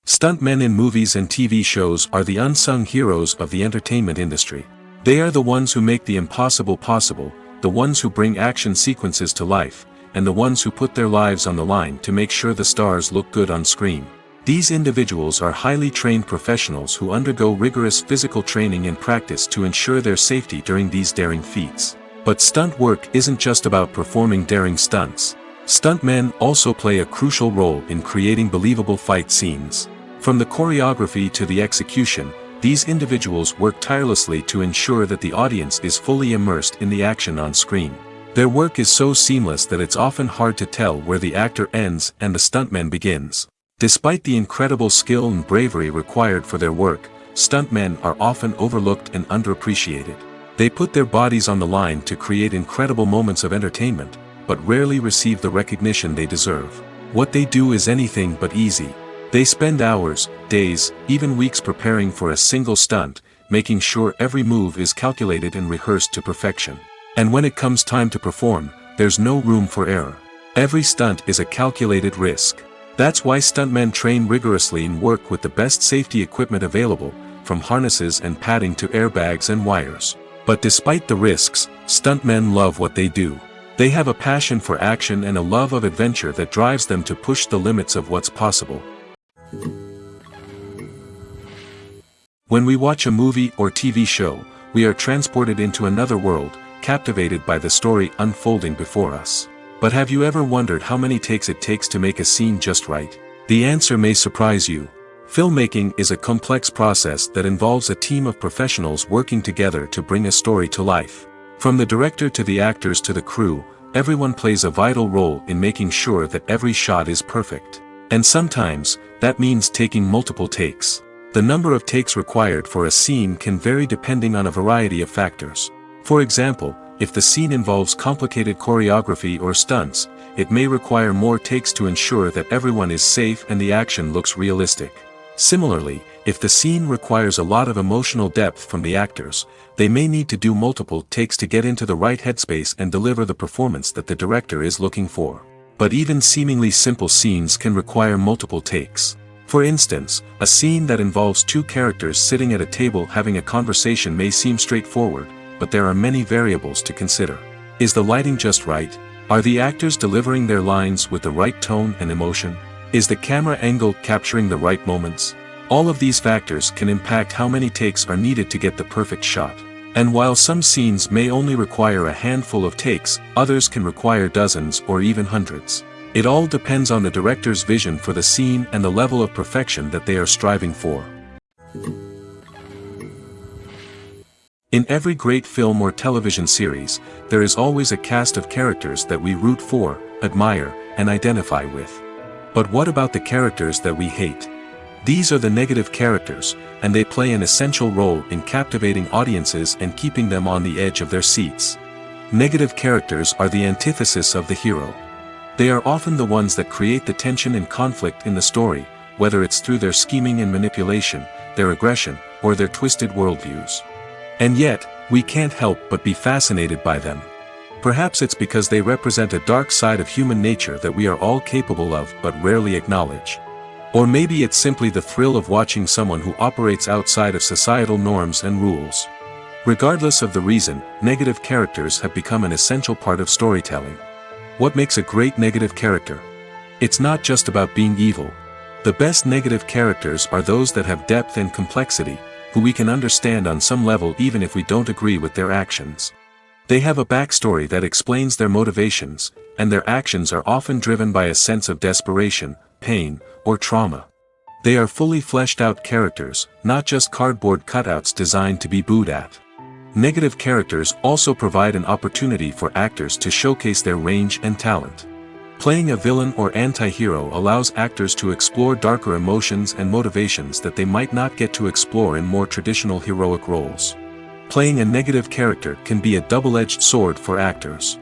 Stuntmen in movies and TV shows are the unsung heroes of the entertainment industry. They are the ones who make the impossible possible, the ones who bring action sequences to life, and the ones who put their lives on the line to make sure the stars look good on screen. These individuals are highly trained professionals who undergo rigorous physical training and practice to ensure their safety during these daring feats. But stunt work isn't just about performing daring stunts. Stuntmen also play a crucial role in creating believable fight scenes. From the choreography to the execution, these individuals work tirelessly to ensure that the audience is fully immersed in the action on screen. Their work is so seamless that it's often hard to tell where the actor ends and the stuntman begins. Despite the incredible skill and bravery required for their work, stuntmen are often overlooked and underappreciated. They put their bodies on the line to create incredible moments of entertainment, but rarely receive the recognition they deserve. What they do is anything but easy. They spend hours, days, even weeks preparing for a single stunt, making sure every move is calculated and rehearsed to perfection. And when it comes time to perform, there's no room for error. Every stunt is a calculated risk. That's why stuntmen train rigorously and work with the best safety equipment available, from harnesses and padding to airbags and wires. But despite the risks, stuntmen love what they do. They have a passion for action and a love of adventure that drives them to push the limits of what's possible. When we watch a movie or TV show, we are transported into another world, captivated by the story unfolding before us. But have you ever wondered how many takes it takes to make a scene just right? The answer may surprise you. Filmmaking is a complex process that involves a team of professionals working together to bring a story to life. From the director to the actors to the crew, everyone plays a vital role in making sure that every shot is perfect. And sometimes, that means taking multiple takes. The number of takes required for a scene can vary depending on a variety of factors. For example, if the scene involves complicated choreography or stunts, it may require more takes to ensure that everyone is safe and the action looks realistic. Similarly, if the scene requires a lot of emotional depth from the actors, they may need to do multiple takes to get into the right headspace and deliver the performance that the director is looking for. But even seemingly simple scenes can require multiple takes. For instance, a scene that involves two characters sitting at a table having a conversation may seem straightforward, but there are many variables to consider. Is the lighting just right? Are the actors delivering their lines with the right tone and emotion? Is the camera angle capturing the right moments? All of these factors can impact how many takes are needed to get the perfect shot. And while some scenes may only require a handful of takes, others can require dozens or even hundreds. It all depends on the director's vision for the scene and the level of perfection that they are striving for. In every great film or television series, there is always a cast of characters that we root for, admire, and identify with. But what about the characters that we hate? These are the negative characters, and they play an essential role in captivating audiences and keeping them on the edge of their seats. Negative characters are the antithesis of the hero. They are often the ones that create the tension and conflict in the story, whether it's through their scheming and manipulation, their aggression, or their twisted worldviews. And yet, we can't help but be fascinated by them. Perhaps it's because they represent a dark side of human nature that we are all capable of but rarely acknowledge. Or maybe it's simply the thrill of watching someone who operates outside of societal norms and rules. Regardless of the reason, negative characters have become an essential part of storytelling. What makes a great negative character? It's not just about being evil. The best negative characters are those that have depth and complexity, who we can understand on some level even if we don't agree with their actions. They have a backstory that explains their motivations, and their actions are often driven by a sense of desperation, pain, or trauma. They are fully fleshed out characters, not just cardboard cutouts designed to be booed at. Negative characters also provide an opportunity for actors to showcase their range and talent. Playing a villain or anti-hero allows actors to explore darker emotions and motivations that they might not get to explore in more traditional heroic roles. Playing a negative character can be a double-edged sword for actors.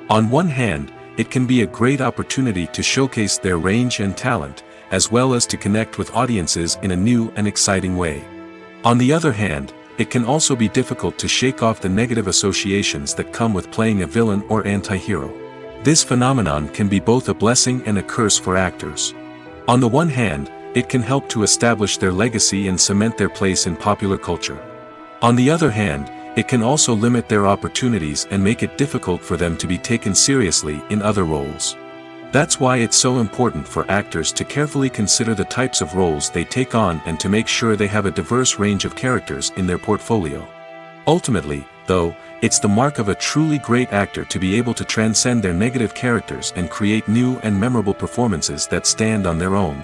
On one hand, it can be a great opportunity to showcase their range and talent, as well as to connect with audiences in a new and exciting way. On the other hand, it can also be difficult to shake off the negative associations that come with playing a villain or anti-hero. This phenomenon can be both a blessing and a curse for actors. On the one hand, it can help to establish their legacy and cement their place in popular culture. On the other hand, it can also limit their opportunities and make it difficult for them to be taken seriously in other roles. That's why it's so important for actors to carefully consider the types of roles they take on and to make sure they have a diverse range of characters in their portfolio. Ultimately, though, it's the mark of a truly great actor to be able to transcend their negative characters and create new and memorable performances that stand on their own.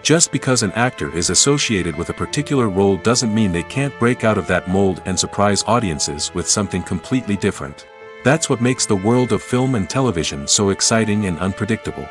Just because an actor is associated with a particular role doesn't mean they can't break out of that mold and surprise audiences with something completely different. That's what makes the world of film and television so exciting and unpredictable.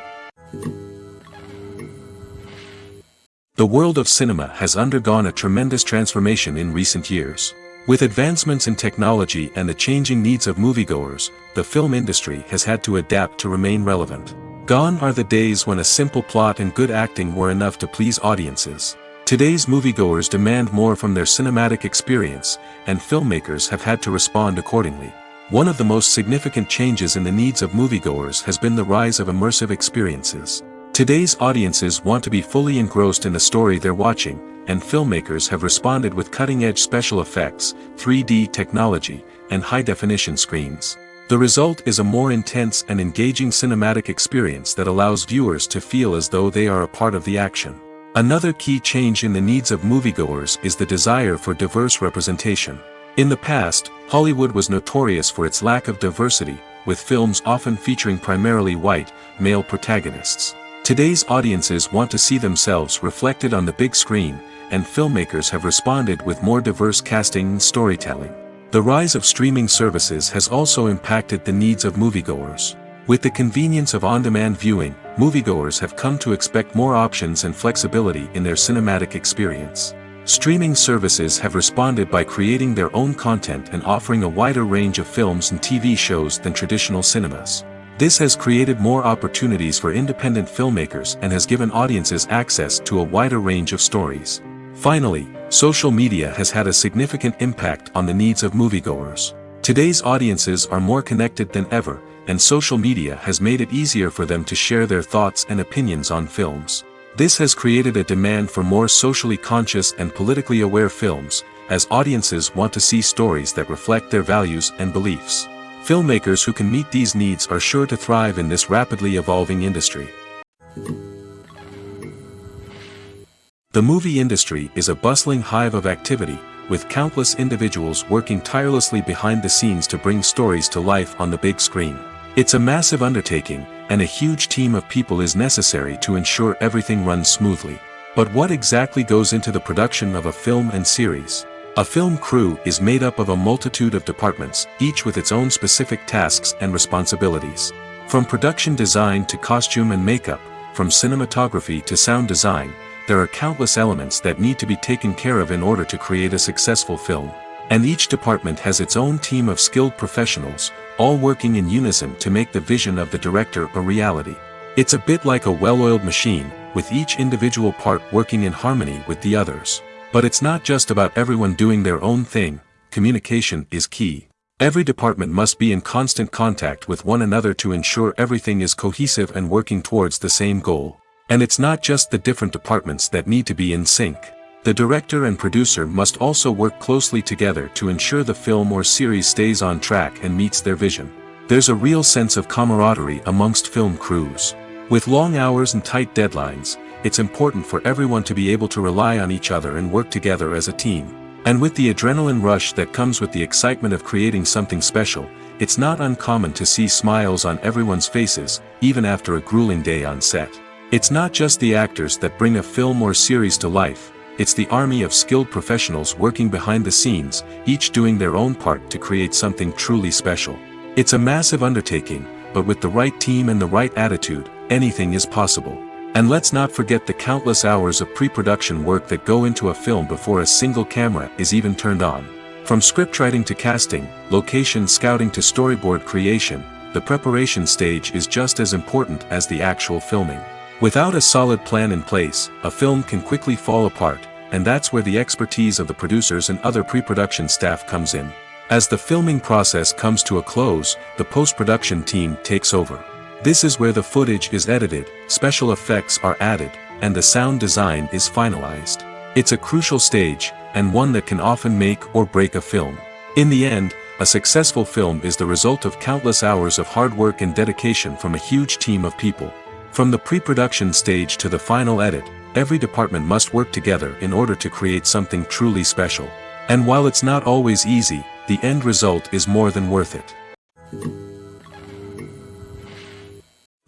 The world of cinema has undergone a tremendous transformation in recent years. With advancements in technology and the changing needs of moviegoers, the film industry has had to adapt to remain relevant. Gone are the days when a simple plot and good acting were enough to please audiences. Today's moviegoers demand more from their cinematic experience, and filmmakers have had to respond accordingly. One of the most significant changes in the needs of moviegoers has been the rise of immersive experiences. Today's audiences want to be fully engrossed in the story they're watching, and filmmakers have responded with cutting-edge special effects, 3D technology, and high-definition screens. The result is a more intense and engaging cinematic experience that allows viewers to feel as though they are a part of the action. Another key change in the needs of moviegoers is the desire for diverse representation. In the past, Hollywood was notorious for its lack of diversity, with films often featuring primarily white, male protagonists. Today's audiences want to see themselves reflected on the big screen, and filmmakers have responded with more diverse casting and storytelling. The rise of streaming services has also impacted the needs of moviegoers. With the convenience of on-demand viewing, moviegoers have come to expect more options and flexibility in their cinematic experience. Streaming services have responded by creating their own content and offering a wider range of films and TV shows than traditional cinemas. This has created more opportunities for independent filmmakers and has given audiences access to a wider range of stories. Finally, social media has had a significant impact on the needs of moviegoers. Today's audiences are more connected than ever, and social media has made it easier for them to share their thoughts and opinions on films. This has created a demand for more socially conscious and politically aware films, as audiences want to see stories that reflect their values and beliefs. Filmmakers who can meet these needs are sure to thrive in this rapidly evolving industry. The movie industry is a bustling hive of activity, with countless individuals working tirelessly behind the scenes to bring stories to life on the big screen. It's a massive undertaking, and a huge team of people is necessary to ensure everything runs smoothly. But what exactly goes into the production of a film and series? A film crew is made up of a multitude of departments, each with its own specific tasks and responsibilities. From production design to costume and makeup, from cinematography to sound design, there are countless elements that need to be taken care of in order to create a successful film. And each department has its own team of skilled professionals, all working in unison to make the vision of the director a reality. It's a bit like a well-oiled machine, with each individual part working in harmony with the others. But it's not just about everyone doing their own thing. Communication is key. Every department must be in constant contact with one another to ensure everything is cohesive and working towards the same goal. And it's not just the different departments that need to be in sync. The director and producer must also work closely together to ensure the film or series stays on track and meets their vision. There's a real sense of camaraderie amongst film crews. With long hours and tight deadlines, it's important for everyone to be able to rely on each other and work together as a team. And with the adrenaline rush that comes with the excitement of creating something special, it's not uncommon to see smiles on everyone's faces, even after a grueling day on set. It's not just the actors that bring a film or series to life, it's the army of skilled professionals working behind the scenes, each doing their own part to create something truly special. It's a massive undertaking, but with the right team and the right attitude, anything is possible. And let's not forget the countless hours of pre-production work that go into a film before a single camera is even turned on. From scriptwriting to casting, location scouting to storyboard creation, the preparation stage is just as important as the actual filming. Without a solid plan in place, a film can quickly fall apart, and that's where the expertise of the producers and other pre-production staff comes in. As the filming process comes to a close, the post-production team takes over. This is where the footage is edited, special effects are added, and the sound design is finalized. It's a crucial stage, and one that can often make or break a film. In the end, a successful film is the result of countless hours of hard work and dedication from a huge team of people. From the pre-production stage to the final edit, every department must work together in order to create something truly special. And while it's not always easy, the end result is more than worth it.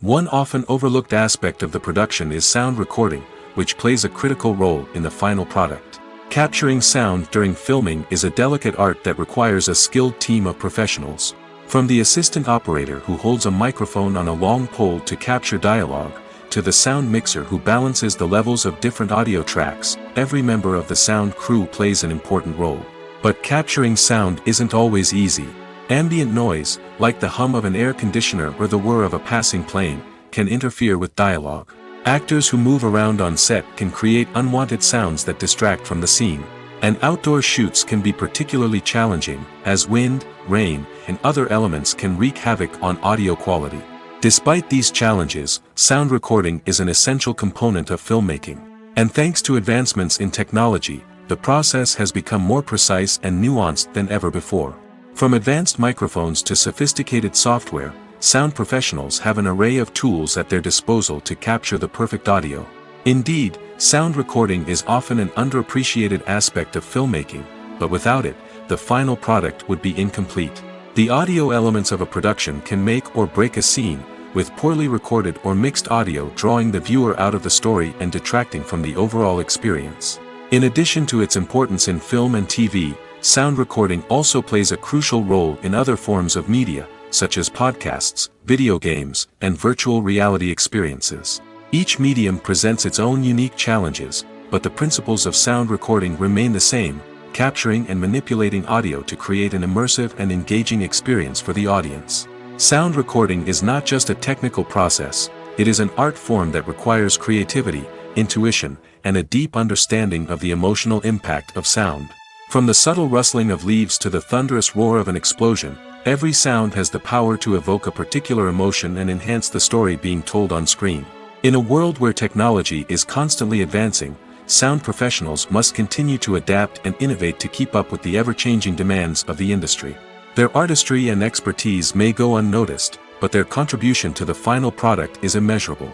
One often overlooked aspect of the production is sound recording, which plays a critical role in the final product. Capturing sound during filming is a delicate art that requires a skilled team of professionals. From the assistant operator who holds a microphone on a long pole to capture dialogue, to the sound mixer who balances the levels of different audio tracks, every member of the sound crew plays an important role. But capturing sound isn't always easy. Ambient noise, like the hum of an air conditioner or the whir of a passing plane, can interfere with dialogue. Actors who move around on set can create unwanted sounds that distract from the scene. And outdoor shoots can be particularly challenging, as wind, rain, and other elements can wreak havoc on audio quality. Despite these challenges, sound recording is an essential component of filmmaking. And thanks to advancements in technology, the process has become more precise and nuanced than ever before. From advanced microphones to sophisticated software, sound professionals have an array of tools at their disposal to capture the perfect audio. Indeed, sound recording is often an underappreciated aspect of filmmaking, but without it, the final product would be incomplete. The audio elements of a production can make or break a scene, with poorly recorded or mixed audio drawing the viewer out of the story and detracting from the overall experience. In addition to its importance in film and TV, sound recording also plays a crucial role in other forms of media, such as podcasts, video games, and virtual reality experiences. Each medium presents its own unique challenges, but the principles of sound recording remain the same, capturing and manipulating audio to create an immersive and engaging experience for the audience. Sound recording is not just a technical process, it is an art form that requires creativity, intuition, and a deep understanding of the emotional impact of sound. From the subtle rustling of leaves to the thunderous roar of an explosion, every sound has the power to evoke a particular emotion and enhance the story being told on screen. In a world where technology is constantly advancing, sound professionals must continue to adapt and innovate to keep up with the ever-changing demands of the industry. Their artistry and expertise may go unnoticed, but their contribution to the final product is immeasurable.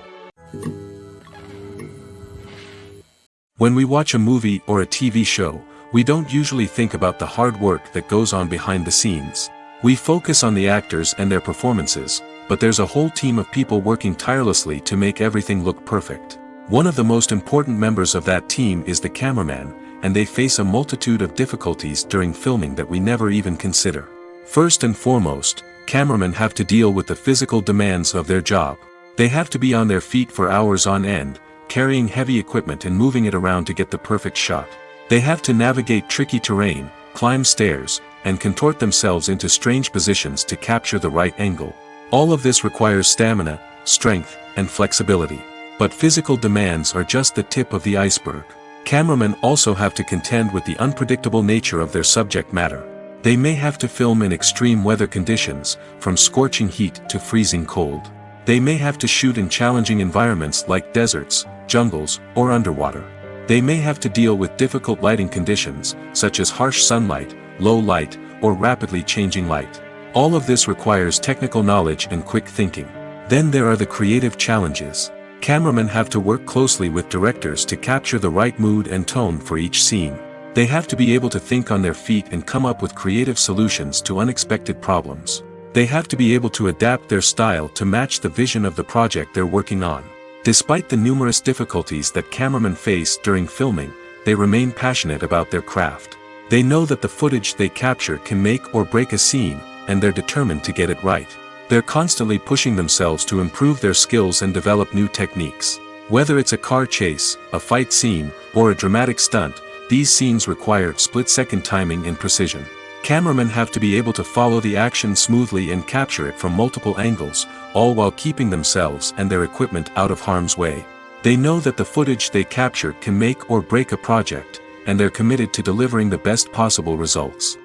When we watch a movie or a TV show, We don't usually think about the hard work that goes on behind the scenes. We focus on the actors and their performances, but there's a whole team of people working tirelessly to make everything look perfect. One of the most important members of that team is the cameraman, and they face a multitude of difficulties during filming that we never even consider. First and foremost, cameramen have to deal with the physical demands of their job. They have to be on their feet for hours on end, carrying heavy equipment and moving it around to get the perfect shot. They have to navigate tricky terrain, climb stairs, and contort themselves into strange positions to capture the right angle. All of this requires stamina, strength, and flexibility. But physical demands are just the tip of the iceberg. Cameramen also have to contend with the unpredictable nature of their subject matter. They may have to film in extreme weather conditions, from scorching heat to freezing cold. They may have to shoot in challenging environments like deserts, jungles, or underwater. They may have to deal with difficult lighting conditions, such as harsh sunlight, low light, or rapidly changing light. All of this requires technical knowledge and quick thinking. Then there are the creative challenges. Cameramen have to work closely with directors to capture the right mood and tone for each scene. They have to be able to think on their feet and come up with creative solutions to unexpected problems. They have to be able to adapt their style to match the vision of the project they're working on. Despite the numerous difficulties that cameramen face during filming, they remain passionate about their craft. They know that the footage they capture can make or break a scene, and they're determined to get it right. They're constantly pushing themselves to improve their skills and develop new techniques. Whether it's a car chase, a fight scene, or a dramatic stunt, these scenes require split-second timing and precision. Cameramen have to be able to follow the action smoothly and capture it from multiple angles, all while keeping themselves and their equipment out of harm's way. They know that the footage they capture can make or break a project, and they're committed to delivering the best possible results.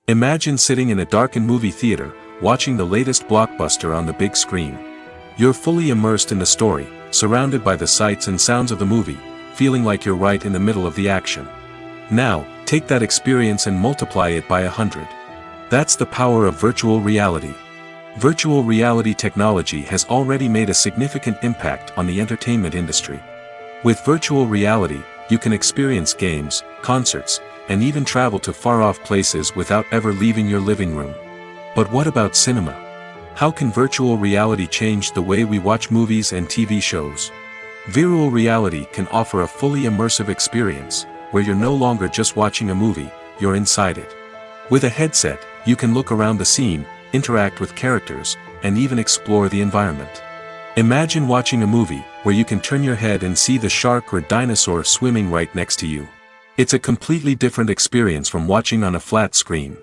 Imagine sitting in a darkened movie theater, watching the latest blockbuster on the big screen. You're fully immersed in the story, surrounded by the sights and sounds of the movie, feeling like you're right in the middle of the action. Now, take that experience and multiply it by 100. That's the power of virtual reality. Virtual reality technology has already made a significant impact on the entertainment industry. With virtual reality, you can experience games, concerts, and even travel to far-off places without ever leaving your living room. But what about cinema? How can virtual reality change the way we watch movies and TV shows? Virtual reality can offer a fully immersive experience, where you're no longer just watching a movie, you're inside it. With a headset, you can look around the scene, interact with characters, and even explore the environment. Imagine watching a movie, where you can turn your head and see the shark or dinosaur swimming right next to you. It's a completely different experience from watching on a flat screen.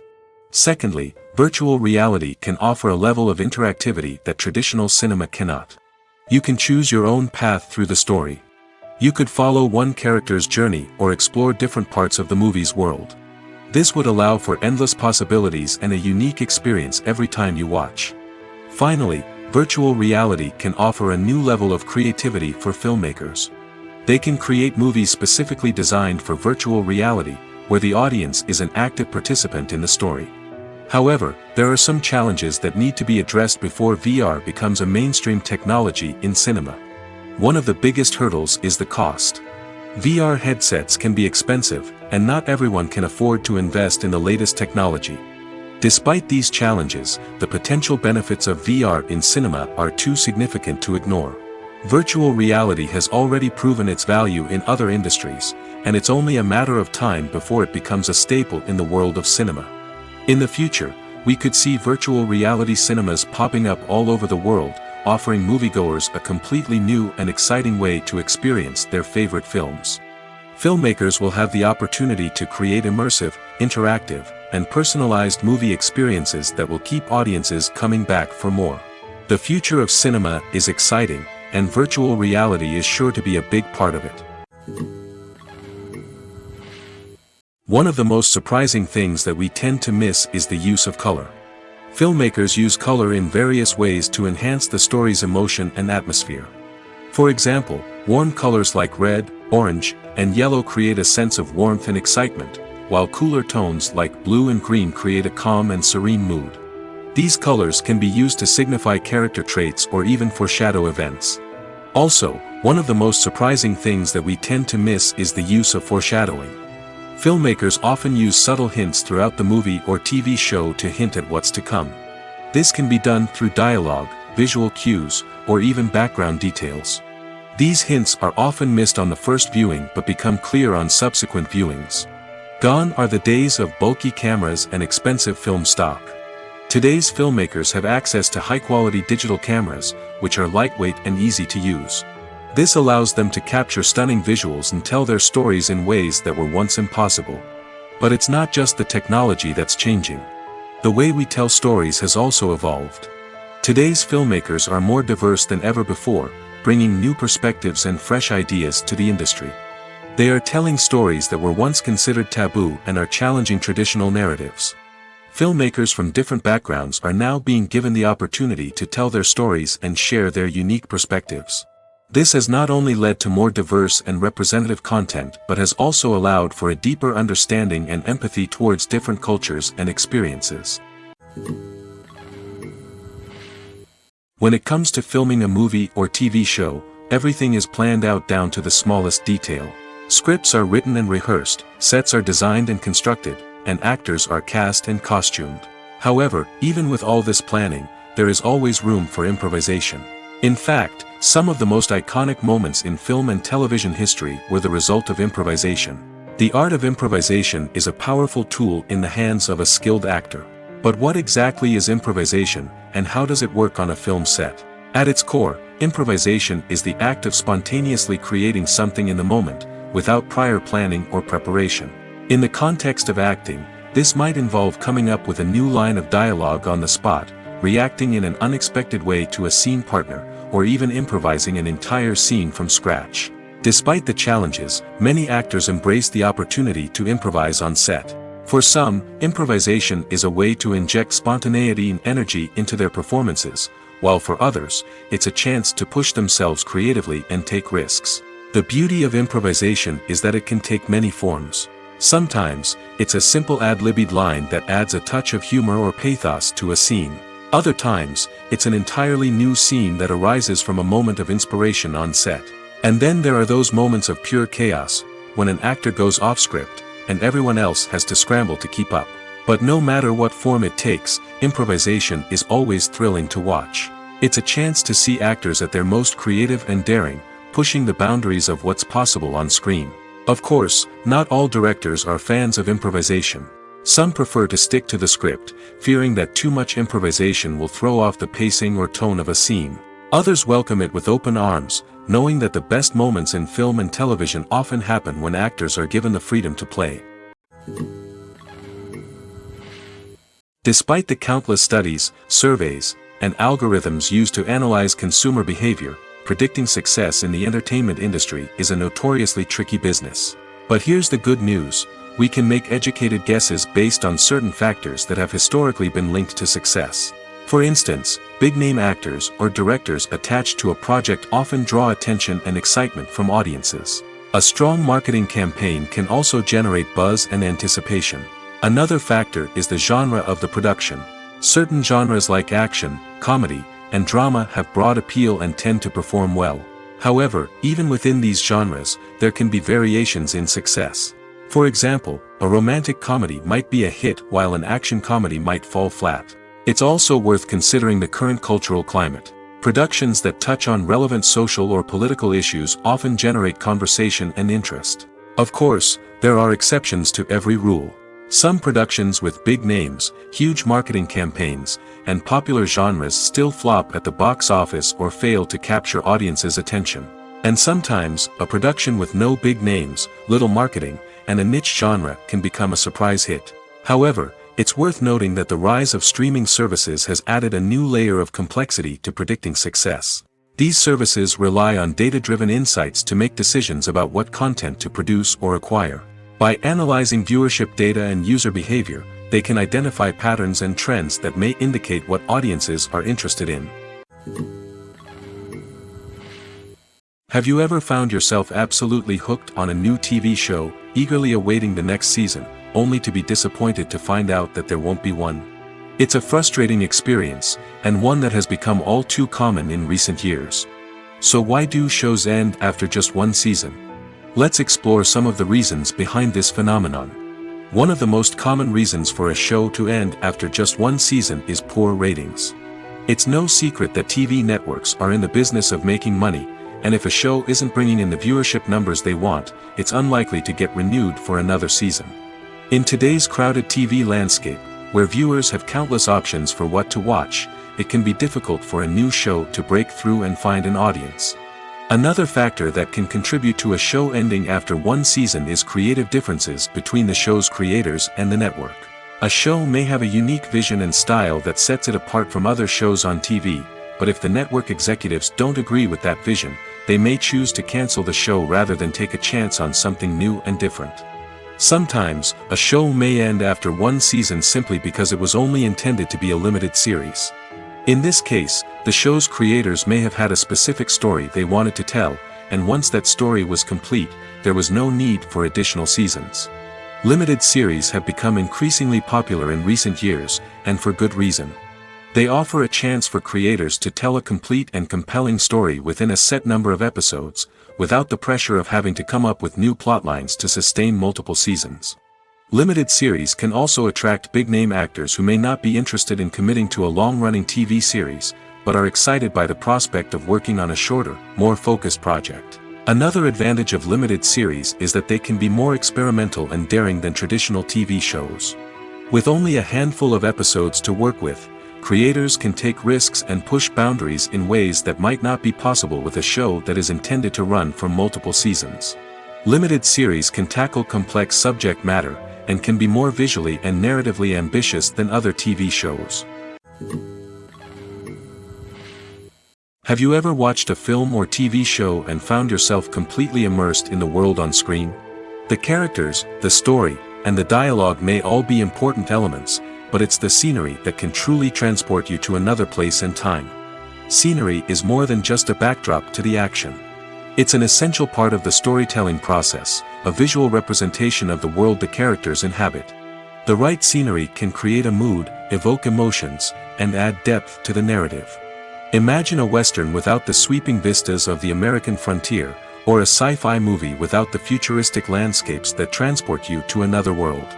Secondly, virtual reality can offer a level of interactivity that traditional cinema cannot. You can choose your own path through the story. You could follow one character's journey or explore different parts of the movie's world. This would allow for endless possibilities and a unique experience every time you watch. Finally, virtual reality can offer a new level of creativity for filmmakers. They can create movies specifically designed for virtual reality, where the audience is an active participant in the story. However, there are some challenges that need to be addressed before VR becomes a mainstream technology in cinema. One of the biggest hurdles is the cost. VR headsets can be expensive, and not everyone can afford to invest in the latest technology. Despite these challenges, the potential benefits of VR in cinema are too significant to ignore. Virtual reality has already proven its value in other industries, and it's only a matter of time before it becomes a staple in the world of cinema. In the future, we could see virtual reality cinemas popping up all over the world, offering moviegoers a completely new and exciting way to experience their favorite films. Filmmakers will have the opportunity to create immersive, interactive, and personalized movie experiences that will keep audiences coming back for more. The future of cinema is exciting, and virtual reality is sure to be a big part of it. One of the most surprising things that we tend to miss is the use of color. Filmmakers use color in various ways to enhance the story's emotion and atmosphere. For example, warm colors like red, orange, and yellow create a sense of warmth and excitement, while cooler tones like blue and green create a calm and serene mood. These colors can be used to signify character traits or even foreshadow events. Also, one of the most surprising things that we tend to miss is the use of foreshadowing. Filmmakers often use subtle hints throughout the movie or TV show to hint at what's to come. This can be done through dialogue, visual cues, or even background details. These hints are often missed on the first viewing but become clear on subsequent viewings. Gone are the days of bulky cameras and expensive film stock. Today's filmmakers have access to high-quality digital cameras, which are lightweight and easy to use. This allows them to capture stunning visuals and tell their stories in ways that were once impossible. But it's not just the technology that's changing. The way we tell stories has also evolved. Today's filmmakers are more diverse than ever before, bringing new perspectives and fresh ideas to the industry. They are telling stories that were once considered taboo and are challenging traditional narratives. Filmmakers from different backgrounds are now being given the opportunity to tell their stories and share their unique perspectives. This has not only led to more diverse and representative content but has also allowed for a deeper understanding and empathy towards different cultures and experiences. When it comes to filming a movie or TV show, everything is planned out down to the smallest detail. Scripts are written and rehearsed, sets are designed and constructed, and actors are cast and costumed. However, even with all this planning, there is always room for improvisation. In fact, some of the most iconic moments in film and television history were the result of improvisation. The art of improvisation is a powerful tool in the hands of a skilled actor. But what exactly is improvisation, and how does it work on a film set? At its core, improvisation is the act of spontaneously creating something in the moment, without prior planning or preparation. In the context of acting, this might involve coming up with a new line of dialogue on the spot, reacting in an unexpected way to a scene partner, or even improvising an entire scene from scratch. Despite the challenges, many actors embrace the opportunity to improvise on set. For some, improvisation is a way to inject spontaneity and energy into their performances, while for others, it's a chance to push themselves creatively and take risks. The beauty of improvisation is that it can take many forms. Sometimes, it's a simple ad-libbed line that adds a touch of humor or pathos to a scene. Other times, it's an entirely new scene that arises from a moment of inspiration on set. And then there are those moments of pure chaos, when an actor goes off script, and everyone else has to scramble to keep up. But no matter what form it takes, improvisation is always thrilling to watch. It's a chance to see actors at their most creative and daring, pushing the boundaries of what's possible on screen. Of course, not all directors are fans of improvisation. Some prefer to stick to the script, fearing that too much improvisation will throw off the pacing or tone of a scene. Others welcome it with open arms, knowing that the best moments in film and television often happen when actors are given the freedom to play. Despite the countless studies, surveys, and algorithms used to analyze consumer behavior, predicting success in the entertainment industry is a notoriously tricky business. But here's the good news: we can make educated guesses based on certain factors that have historically been linked to success. For instance, big-name actors or directors attached to a project often draw attention and excitement from audiences. A strong marketing campaign can also generate buzz and anticipation. Another factor is the genre of the production. Certain genres like action, comedy, and drama have broad appeal and tend to perform well. However, even within these genres, there can be variations in success. For example, a romantic comedy might be a hit while an action comedy might fall flat. It's also worth considering the current cultural climate. Productions that touch on relevant social or political issues often generate conversation and interest. Of course, there are exceptions to every rule. Some productions with big names, huge marketing campaigns, and popular genres still flop at the box office or fail to capture audiences' attention. And sometimes, a production with no big names, little marketing, and a niche genre can become a surprise hit. However, it's worth noting that the rise of streaming services has added a new layer of complexity to predicting success. These services rely on data-driven insights to make decisions about what content to produce or acquire. By analyzing viewership data and user behavior, they can identify patterns and trends that may indicate what audiences are interested in. Have you ever found yourself absolutely hooked on a new TV show, eagerly awaiting the next season, only to be disappointed to find out that there won't be one? It's a frustrating experience, and one that has become all too common in recent years. So why do shows end after just one season? Let's explore some of the reasons behind this phenomenon. One of the most common reasons for a show to end after just one season is poor ratings. It's no secret that TV networks are in the business of making money, and if a show isn't bringing in the viewership numbers they want, it's unlikely to get renewed for another season. In today's crowded TV landscape, where viewers have countless options for what to watch, it can be difficult for a new show to break through and find an audience. Another factor that can contribute to a show ending after one season is creative differences between the show's creators and the network. A show may have a unique vision and style that sets it apart from other shows on TV, but if the network executives don't agree with that vision, they may choose to cancel the show rather than take a chance on something new and different. Sometimes, a show may end after one season simply because it was only intended to be a limited series. In this case, the show's creators may have had a specific story they wanted to tell, and once that story was complete, there was no need for additional seasons. Limited series have become increasingly popular in recent years, and for good reason. They offer a chance for creators to tell a complete and compelling story within a set number of episodes, without the pressure of having to come up with new plotlines to sustain multiple seasons. Limited series can also attract big-name actors who may not be interested in committing to a long-running TV series, but are excited by the prospect of working on a shorter, more focused project. Another advantage of limited series is that they can be more experimental and daring than traditional TV shows. With only a handful of episodes to work with, creators can take risks and push boundaries in ways that might not be possible with a show that is intended to run for multiple seasons. Limited series can tackle complex subject matter, and can be more visually and narratively ambitious than other TV shows. Have you ever watched a film or TV show and found yourself completely immersed in the world on screen? The characters, the story, and the dialogue may all be important elements, but it's the scenery that can truly transport you to another place and time. Scenery is more than just a backdrop to the action. It's an essential part of the storytelling process, a visual representation of the world the characters inhabit. The right scenery can create a mood, evoke emotions, and add depth to the narrative. Imagine a Western without the sweeping vistas of the American frontier, or a sci-fi movie without the futuristic landscapes that transport you to another world.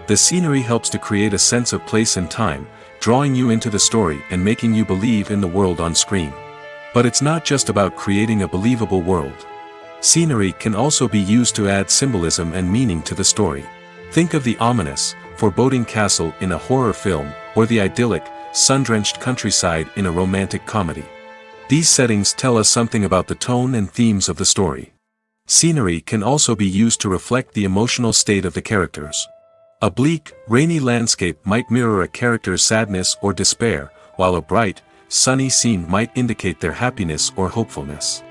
The scenery helps to create a sense of place and time, drawing you into the story and making you believe in the world on screen. But it's not just about creating a believable world. Scenery can also be used to add symbolism and meaning to the story. Think of the ominous, foreboding castle in a horror film, or the idyllic, sun-drenched countryside in a romantic comedy. These settings tell us something about the tone and themes of the story. Scenery can also be used to reflect the emotional state of the characters. A bleak, rainy landscape might mirror a character's sadness or despair, while a bright, sunny scene might indicate their happiness or hopefulness.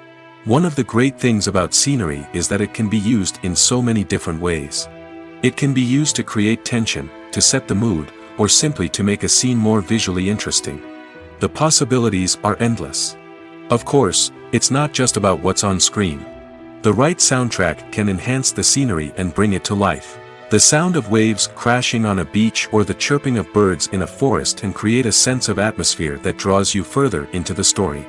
One of the great things about scenery is that it can be used in so many different ways. It can be used to create tension, to set the mood, or simply to make a scene more visually interesting. The possibilities are endless. Of course, it's not just about what's on screen. The right soundtrack can enhance the scenery and bring it to life. The sound of waves crashing on a beach or the chirping of birds in a forest can create a sense of atmosphere that draws you further into the story.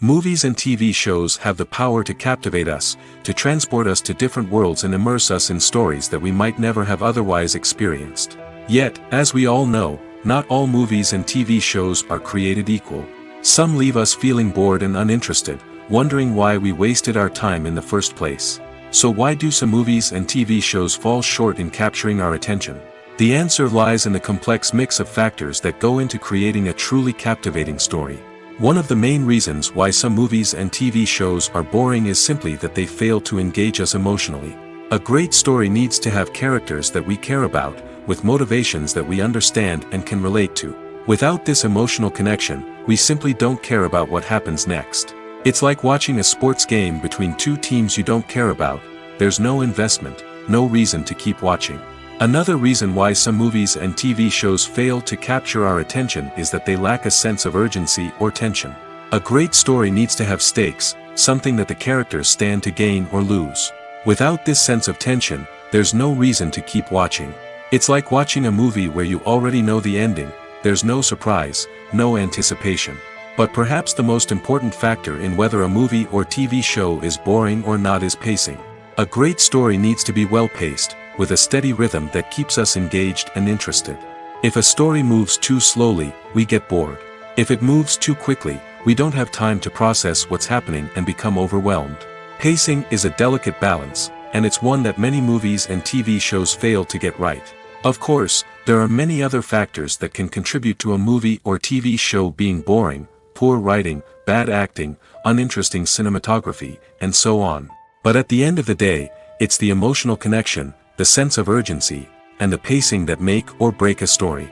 Movies and TV shows have the power to captivate us, to transport us to different worlds and immerse us in stories that we might never have otherwise experienced. Yet, as we all know, not all movies and TV shows are created equal. Some leave us feeling bored and uninterested, wondering why we wasted our time in the first place. So why do some movies and TV shows fall short in capturing our attention? The answer lies in the complex mix of factors that go into creating a truly captivating story. One of the main reasons why some movies and TV shows are boring is simply that they fail to engage us emotionally. A great story needs to have characters that we care about, with motivations that we understand and can relate to. Without this emotional connection, we simply don't care about what happens next. It's like watching a sports game between two teams you don't care about. There's no investment, no reason to keep watching. Another reason why some movies and TV shows fail to capture our attention is that they lack a sense of urgency or tension. A great story needs to have stakes, something that the characters stand to gain or lose. Without this sense of tension, there's no reason to keep watching. It's like watching a movie where you already know the ending, there's no surprise, no anticipation. But perhaps the most important factor in whether a movie or TV show is boring or not is pacing. A great story needs to be well-paced, with a steady rhythm that keeps us engaged and interested. If a story moves too slowly, we get bored. If it moves too quickly, we don't have time to process what's happening and become overwhelmed. Pacing is a delicate balance, and it's one that many movies and TV shows fail to get right. Of course, there are many other factors that can contribute to a movie or TV show being boring: poor writing, bad acting, uninteresting cinematography, and so on. But at the end of the day, it's the emotional connection, the sense of urgency, and the pacing that make or break a story.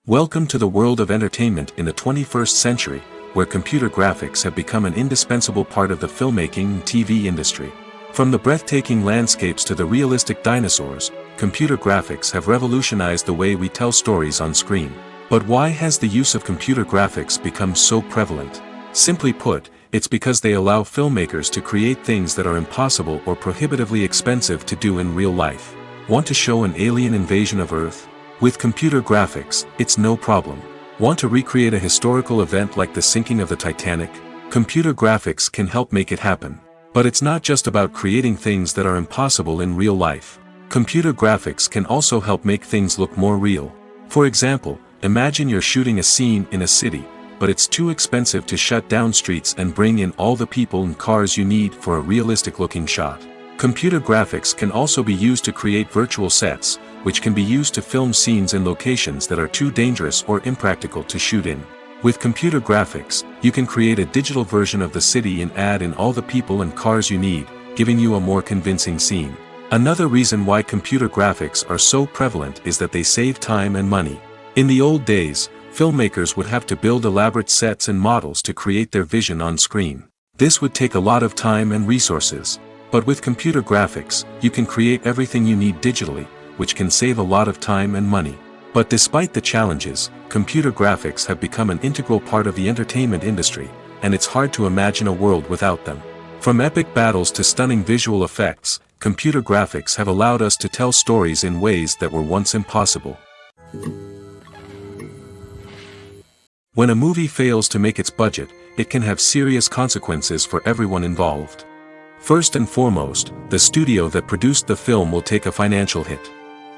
Welcome to the world of entertainment in the 21st century, where computer graphics have become an indispensable part of the filmmaking and TV industry. From the breathtaking landscapes to the realistic dinosaurs, computer graphics have revolutionized the way we tell stories on screen. But why has the use of computer graphics become so prevalent? Simply put, it's because they allow filmmakers to create things that are impossible or prohibitively expensive to do in real life. Want to show an alien invasion of Earth? With computer graphics, it's no problem. Want to recreate a historical event like the sinking of the Titanic? Computer graphics can help make it happen. But it's not just about creating things that are impossible in real life. Computer graphics can also help make things look more real. For example, imagine you're shooting a scene in a city, but it's too expensive to shut down streets and bring in all the people and cars you need for a realistic-looking shot. Computer graphics can also be used to create virtual sets, which can be used to film scenes in locations that are too dangerous or impractical to shoot in. With computer graphics, you can create a digital version of the city and add in all the people and cars you need, giving you a more convincing scene. Another reason why computer graphics are so prevalent is that they save time and money. In the old days, filmmakers would have to build elaborate sets and models to create their vision on screen. This would take a lot of time and resources. But with computer graphics, you can create everything you need digitally, which can save a lot of time and money. But despite the challenges, computer graphics have become an integral part of the entertainment industry, and it's hard to imagine a world without them. From epic battles to stunning visual effects, computer graphics have allowed us to tell stories in ways that were once impossible. When a movie fails to make its budget, it can have serious consequences for everyone involved. First and foremost, the studio that produced the film will take a financial hit.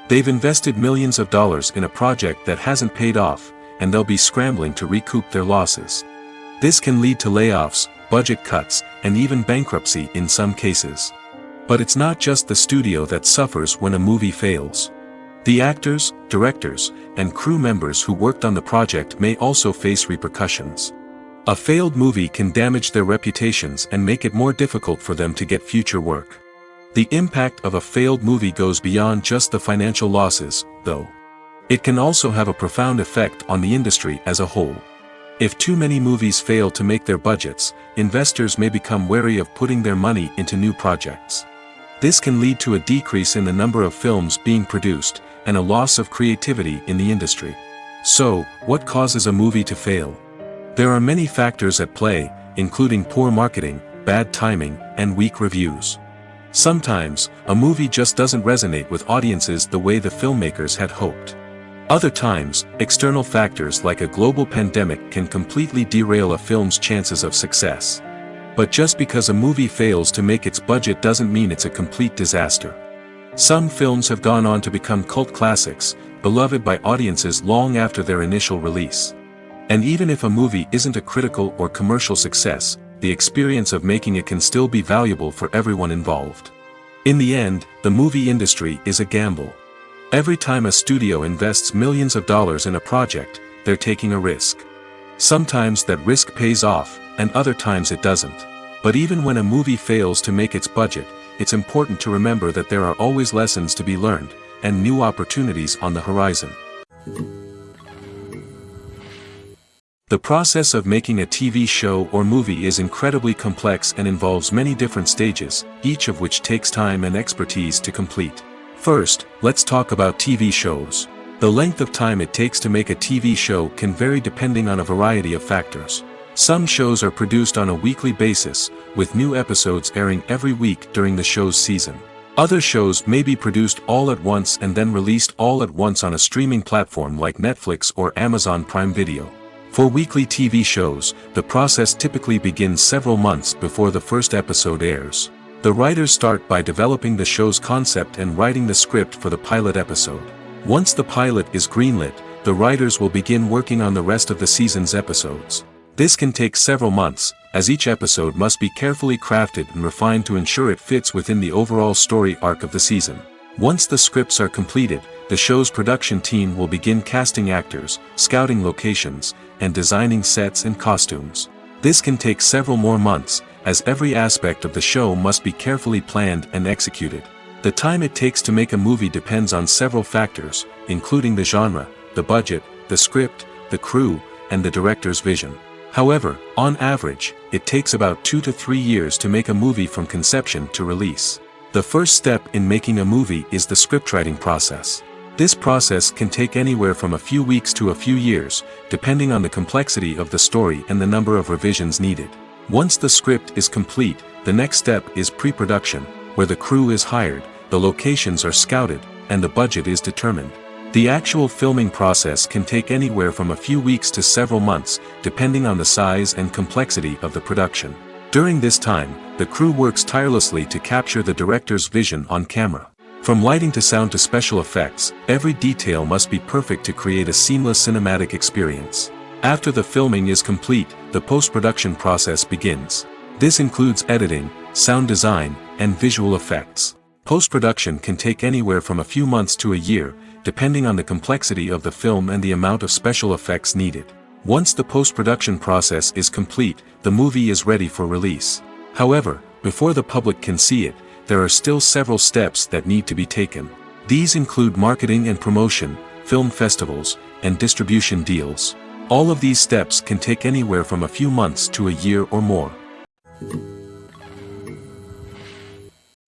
They've invested millions of dollars in a project that hasn't paid off, and they'll be scrambling to recoup their losses. This can lead to layoffs, budget cuts, and even bankruptcy in some cases. But it's not just the studio that suffers when a movie fails. The actors, directors, and crew members who worked on the project may also face repercussions. A failed movie can damage their reputations and make it more difficult for them to get future work. The impact of a failed movie goes beyond just the financial losses, though. It can also have a profound effect on the industry as a whole. If too many movies fail to make their budgets, investors may become wary of putting their money into new projects. This can lead to a decrease in the number of films being produced, and a loss of creativity in the industry. So, what causes a movie to fail? There are many factors at play, including poor marketing, bad timing, and weak reviews. Sometimes, a movie just doesn't resonate with audiences the way the filmmakers had hoped. Other times, external factors like a global pandemic can completely derail a film's chances of success. But just because a movie fails to make its budget doesn't mean it's a complete disaster. Some films have gone on to become cult classics, beloved by audiences long after their initial release. And even if a movie isn't a critical or commercial success, the experience of making it can still be valuable for everyone involved. In the end, the movie industry is a gamble. Every time a studio invests millions of dollars in a project, they're taking a risk. Sometimes that risk pays off, and other times it doesn't. But even when a movie fails to make its budget, it's important to remember that there are always lessons to be learned, and new opportunities on the horizon. The process of making a TV show or movie is incredibly complex and involves many different stages, each of which takes time and expertise to complete. First, let's talk about TV shows. The length of time it takes to make a TV show can vary depending on a variety of factors. Some shows are produced on a weekly basis, with new episodes airing every week during the show's season. Other shows may be produced all at once and then released all at once on a streaming platform like Netflix or Amazon Prime Video. For weekly TV shows, the process typically begins several months before the first episode airs. The writers start by developing the show's concept and writing the script for the pilot episode. Once the pilot is greenlit, the writers will begin working on the rest of the season's episodes. This can take several months, as each episode must be carefully crafted and refined to ensure it fits within the overall story arc of the season. Once the scripts are completed, the show's production team will begin casting actors, scouting locations, and designing sets and costumes. This can take several more months, as every aspect of the show must be carefully planned and executed. The time it takes to make a movie depends on several factors, including the genre, the budget, the script, the crew, and the director's vision. However, on average, it takes about 2 to 3 years to make a movie from conception to release. The first step in making a movie is the scriptwriting process. This process can take anywhere from a few weeks to a few years, depending on the complexity of the story and the number of revisions needed. Once the script is complete, the next step is pre-production, where the crew is hired, the locations are scouted, and the budget is determined. The actual filming process can take anywhere from a few weeks to several months, depending on the size and complexity of the production. During this time, the crew works tirelessly to capture the director's vision on camera. From lighting to sound to special effects, every detail must be perfect to create a seamless cinematic experience. After the filming is complete, the post-production process begins. This includes editing, sound design, and visual effects. Post-production can take anywhere from a few months to a year, depending on the complexity of the film and the amount of special effects needed. Once the post-production process is complete, the movie is ready for release. However, before the public can see it, there are still several steps that need to be taken. These include marketing and promotion, film festivals, and distribution deals. All of these steps can take anywhere from a few months to a year or more.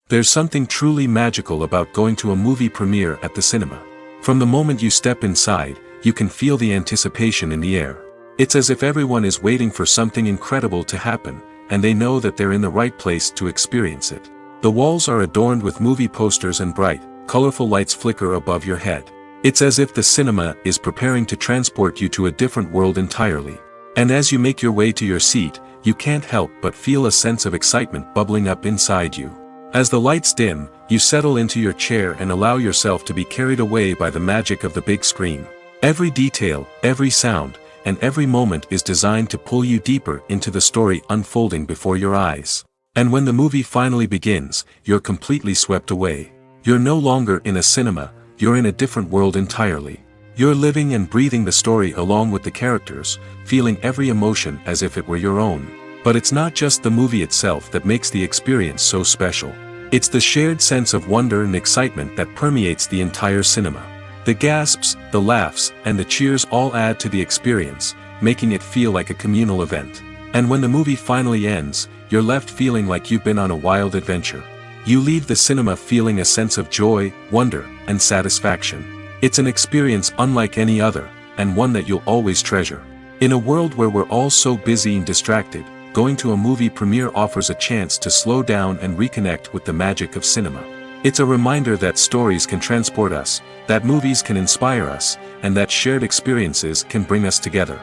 There's something truly magical about going to a movie premiere at the cinema. From the moment you step inside, you can feel the anticipation in the air. It's as if everyone is waiting for something incredible to happen, and they know that they're in the right place to experience it. The walls are adorned with movie posters and bright, colorful lights flicker above your head. It's as if the cinema is preparing to transport you to a different world entirely. And as you make your way to your seat, you can't help but feel a sense of excitement bubbling up inside you. As the lights dim, you settle into your chair and allow yourself to be carried away by the magic of the big screen. Every detail, every sound, and every moment is designed to pull you deeper into the story unfolding before your eyes. And when the movie finally begins, you're completely swept away. You're no longer in a cinema, you're in a different world entirely. You're living and breathing the story along with the characters, feeling every emotion as if it were your own. But it's not just the movie itself that makes the experience so special. It's the shared sense of wonder and excitement that permeates the entire cinema. The gasps, the laughs, and the cheers all add to the experience, making it feel like a communal event. And when the movie finally ends, you're left feeling like you've been on a wild adventure. You leave the cinema feeling a sense of joy, wonder, and satisfaction. It's an experience unlike any other, and one that you'll always treasure. In a world where we're all so busy and distracted, going to a movie premiere offers a chance to slow down and reconnect with the magic of cinema. It's a reminder that stories can transport us, that movies can inspire us, and that shared experiences can bring us together.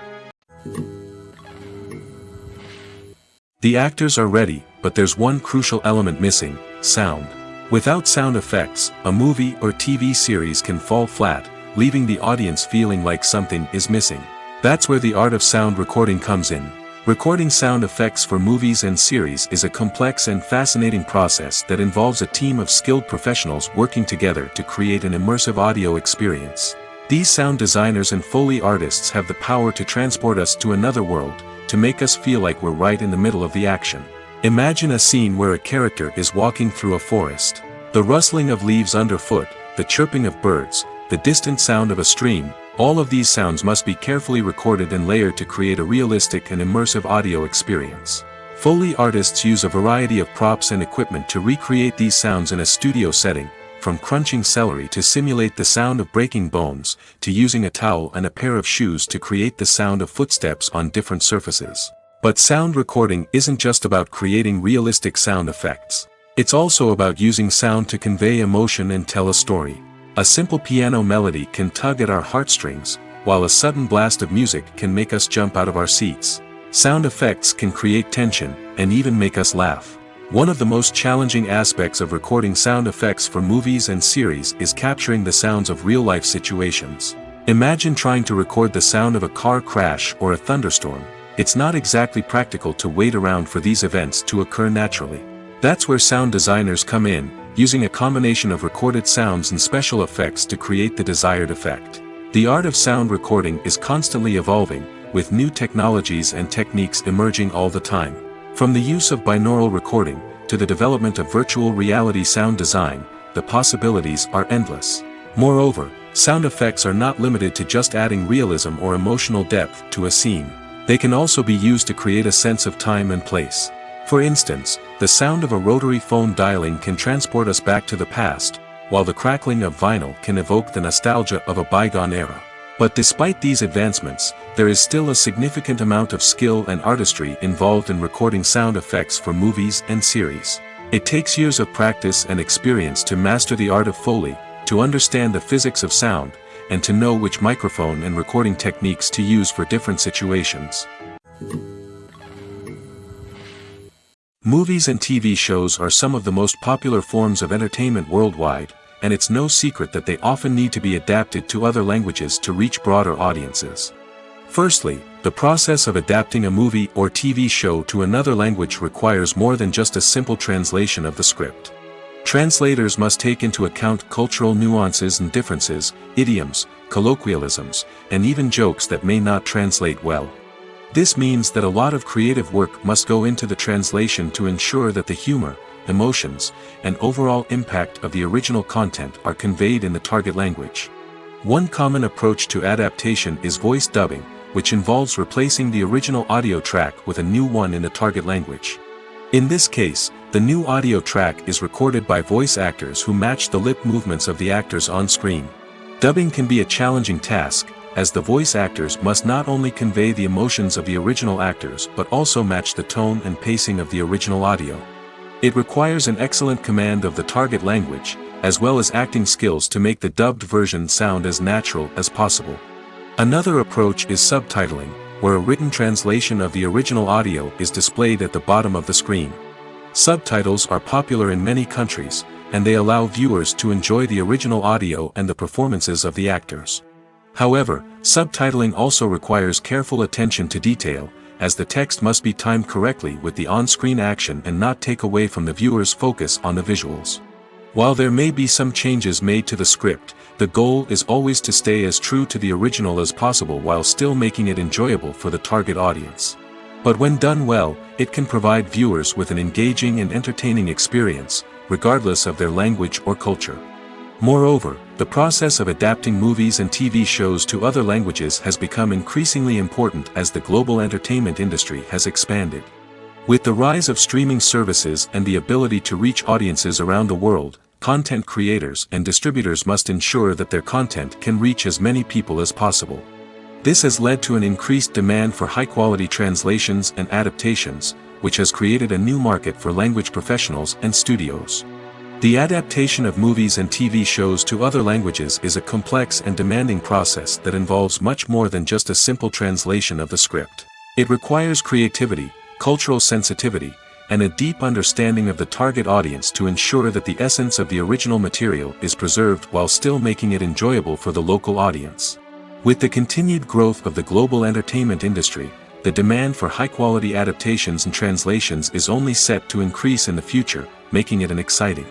The actors are ready, but there's one crucial element missing: sound. Without sound effects, a movie or TV series can fall flat, leaving the audience feeling like something is missing. That's where the art of sound recording comes in. Recording sound effects for movies and series is a complex and fascinating process that involves a team of skilled professionals working together to create an immersive audio experience. These sound designers and Foley artists have the power to transport us to another world, to make us feel like we're right in the middle of the action. Imagine a scene where a character is walking through a forest. The rustling of leaves underfoot, the chirping of birds, the distant sound of a stream, all of these sounds must be carefully recorded and layered to create a realistic and immersive audio experience. Foley artists use a variety of props and equipment to recreate these sounds in a studio setting, from crunching celery to simulate the sound of breaking bones, to using a towel and a pair of shoes to create the sound of footsteps on different surfaces. But sound recording isn't just about creating realistic sound effects. It's also about using sound to convey emotion and tell a story. A simple piano melody can tug at our heartstrings, while a sudden blast of music can make us jump out of our seats. Sound effects can create tension, and even make us laugh. One of the most challenging aspects of recording sound effects for movies and series is capturing the sounds of real-life situations. Imagine trying to record the sound of a car crash or a thunderstorm. It's not exactly practical to wait around for these events to occur naturally. That's where sound designers come in, using a combination of recorded sounds and special effects to create the desired effect. The art of sound recording is constantly evolving, with new technologies and techniques emerging all the time. From the use of binaural recording, to the development of virtual reality sound design, the possibilities are endless. Moreover, sound effects are not limited to just adding realism or emotional depth to a scene. They can also be used to create a sense of time and place. For instance, the sound of a rotary phone dialing can transport us back to the past, while the crackling of vinyl can evoke the nostalgia of a bygone era. But despite these advancements, there is still a significant amount of skill and artistry involved in recording sound effects for movies and series. It takes years of practice and experience to master the art of Foley, to understand the physics of sound, and to know which microphone and recording techniques to use for different situations. Movies and TV shows are some of the most popular forms of entertainment worldwide, and it's no secret that they often need to be adapted to other languages to reach broader audiences. Firstly, the process of adapting a movie or TV show to another language requires more than just a simple translation of the script. Translators must take into account cultural nuances and differences, idioms, colloquialisms, and even jokes that may not translate well. This means that a lot of creative work must go into the translation to ensure that the humor, emotions, and overall impact of the original content are conveyed in the target language. One common approach to adaptation is voice dubbing, which involves replacing the original audio track with a new one in the target language. In this case, the new audio track is recorded by voice actors who match the lip movements of the actors on screen. Dubbing can be a challenging task, as the voice actors must not only convey the emotions of the original actors but also match the tone and pacing of the original audio. It requires an excellent command of the target language, as well as acting skills to make the dubbed version sound as natural as possible. Another approach is subtitling, where a written translation of the original audio is displayed at the bottom of the screen. Subtitles are popular in many countries, and they allow viewers to enjoy the original audio and the performances of the actors. However, subtitling also requires careful attention to detail, as the text must be timed correctly with the on-screen action and not take away from the viewer's focus on the visuals. While there may be some changes made to the script, the goal is always to stay as true to the original as possible while still making it enjoyable for the target audience. But when done well, it can provide viewers with an engaging and entertaining experience, regardless of their language or culture. Moreover, the process of adapting movies and TV shows to other languages has become increasingly important as the global entertainment industry has expanded. With the rise of streaming services and the ability to reach audiences around the world, content creators and distributors must ensure that their content can reach as many people as possible. This has led to an increased demand for high-quality translations and adaptations, which has created a new market for language professionals and studios. The adaptation of movies and TV shows to other languages is a complex and demanding process that involves much more than just a simple translation of the script. It requires creativity, cultural sensitivity, and a deep understanding of the target audience to ensure that the essence of the original material is preserved while still making it enjoyable for the local audience. With the continued growth of the global entertainment industry, the demand for high-quality adaptations and translations is only set to increase in the future, making it an exciting.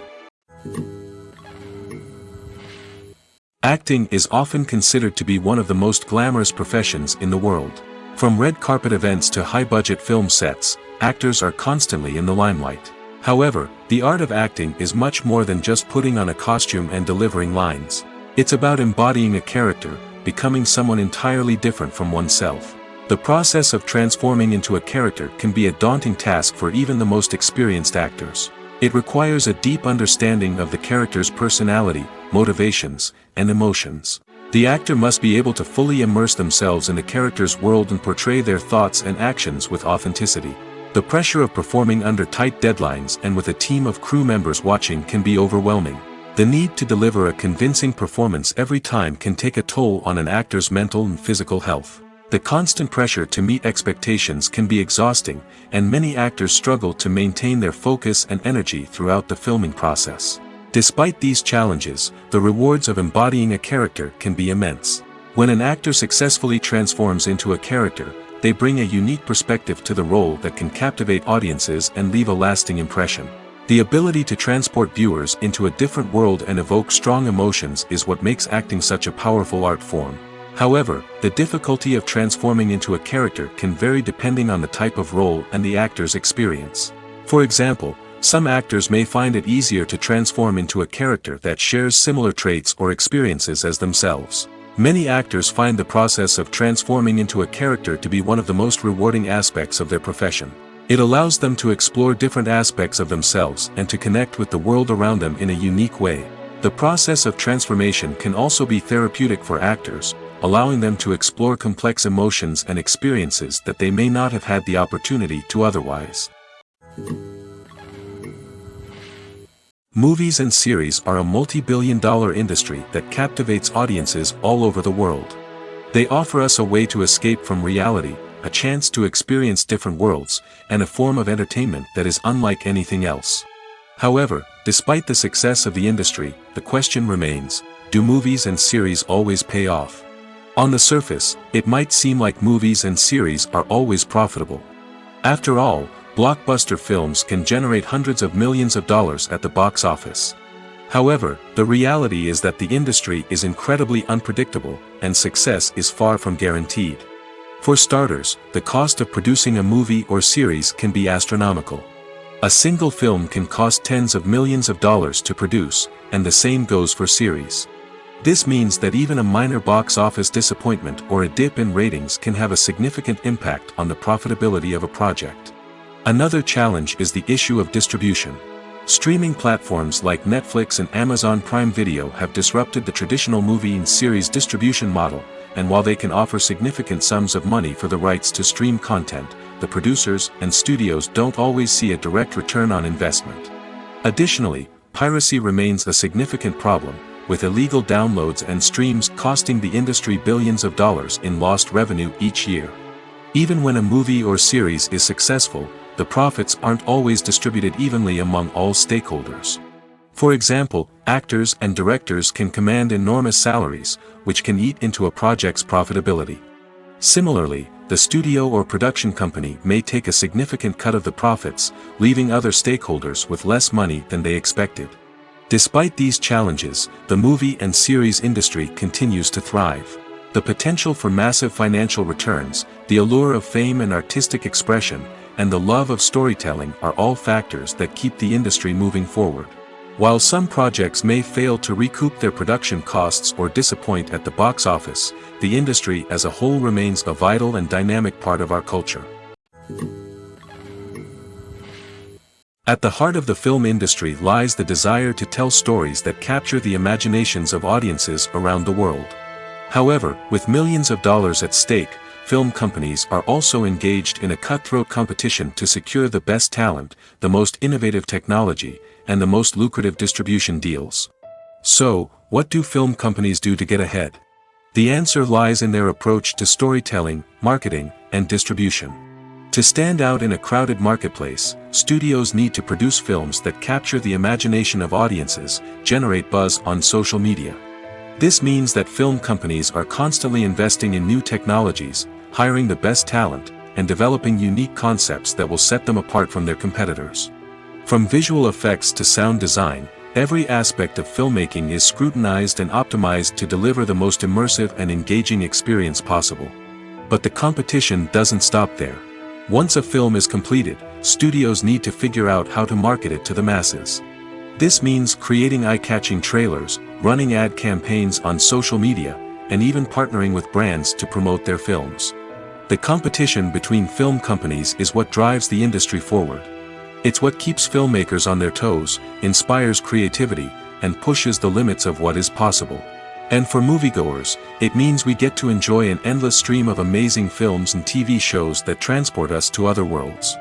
Acting is often considered to be one of the most glamorous professions in the world. From red carpet events to high-budget film sets, actors are constantly in the limelight. However, the art of acting is much more than just putting on a costume and delivering lines. It's about embodying a character, becoming someone entirely different from oneself. The process of transforming into a character can be a daunting task for even the most experienced actors. It requires a deep understanding of the character's personality, motivations, and emotions. The actor must be able to fully immerse themselves in the character's world and portray their thoughts and actions with authenticity. The pressure of performing under tight deadlines and with a team of crew members watching can be overwhelming. The need to deliver a convincing performance every time can take a toll on an actor's mental and physical health. The constant pressure to meet expectations can be exhausting, and many actors struggle to maintain their focus and energy throughout the filming process. Despite these challenges, the rewards of embodying a character can be immense. When an actor successfully transforms into a character, they bring a unique perspective to the role that can captivate audiences and leave a lasting impression. The ability to transport viewers into a different world and evoke strong emotions is what makes acting such a powerful art form. However, the difficulty of transforming into a character can vary depending on the type of role and the actor's experience. For example, some actors may find it easier to transform into a character that shares similar traits or experiences as themselves. Many actors find the process of transforming into a character to be one of the most rewarding aspects of their profession. It allows them to explore different aspects of themselves and to connect with the world around them in a unique way. The process of transformation can also be therapeutic for actors, allowing them to explore complex emotions and experiences that they may not have had the opportunity to otherwise. Movies and series are a multi-billion-dollar industry that captivates audiences all over the world. They offer us a way to escape from reality, a chance to experience different worlds, and a form of entertainment that is unlike anything else. However, despite the success of the industry, the question remains, do movies and series always pay off? On the surface, it might seem like movies and series are always profitable. After all, blockbuster films can generate hundreds of millions of dollars at the box office. However, the reality is that the industry is incredibly unpredictable, and success is far from guaranteed. For starters, the cost of producing a movie or series can be astronomical. A single film can cost tens of millions of dollars to produce, and the same goes for series. This means that even a minor box office disappointment or a dip in ratings can have a significant impact on the profitability of a project. Another challenge is the issue of distribution. Streaming platforms like Netflix and Amazon Prime Video have disrupted the traditional movie and series distribution model, and while they can offer significant sums of money for the rights to stream content, the producers and studios don't always see a direct return on investment. Additionally, piracy remains a significant problem, with illegal downloads and streams costing the industry billions of dollars in lost revenue each year. Even when a movie or series is successful, the profits aren't always distributed evenly among all stakeholders. For example, actors and directors can command enormous salaries, which can eat into a project's profitability. Similarly, the studio or production company may take a significant cut of the profits, leaving other stakeholders with less money than they expected. Despite these challenges, the movie and series industry continues to thrive. The potential for massive financial returns, the allure of fame and artistic expression, and the love of storytelling are all factors that keep the industry moving forward. While some projects may fail to recoup their production costs or disappoint at the box office, the industry as a whole remains a vital and dynamic part of our culture. At the heart of the film industry lies the desire to tell stories that capture the imaginations of audiences around the world. However, with millions of dollars at stake, film companies are also engaged in a cutthroat competition to secure the best talent, the most innovative technology, and the most lucrative distribution deals. So, what do film companies do to get ahead? The answer lies in their approach to storytelling, marketing, and distribution. To stand out in a crowded marketplace, studios need to produce films that capture the imagination of audiences, generate buzz on social media. This means that film companies are constantly investing in new technologies, hiring the best talent, and developing unique concepts that will set them apart from their competitors. From visual effects to sound design, every aspect of filmmaking is scrutinized and optimized to deliver the most immersive and engaging experience possible. But the competition doesn't stop there. Once a film is completed, studios need to figure out how to market it to the masses. This means creating eye-catching trailers, running ad campaigns on social media, and even partnering with brands to promote their films. The competition between film companies is what drives the industry forward. It's what keeps filmmakers on their toes, inspires creativity, and pushes the limits of what is possible. And for moviegoers, it means we get to enjoy an endless stream of amazing films and TV shows that transport us to other worlds.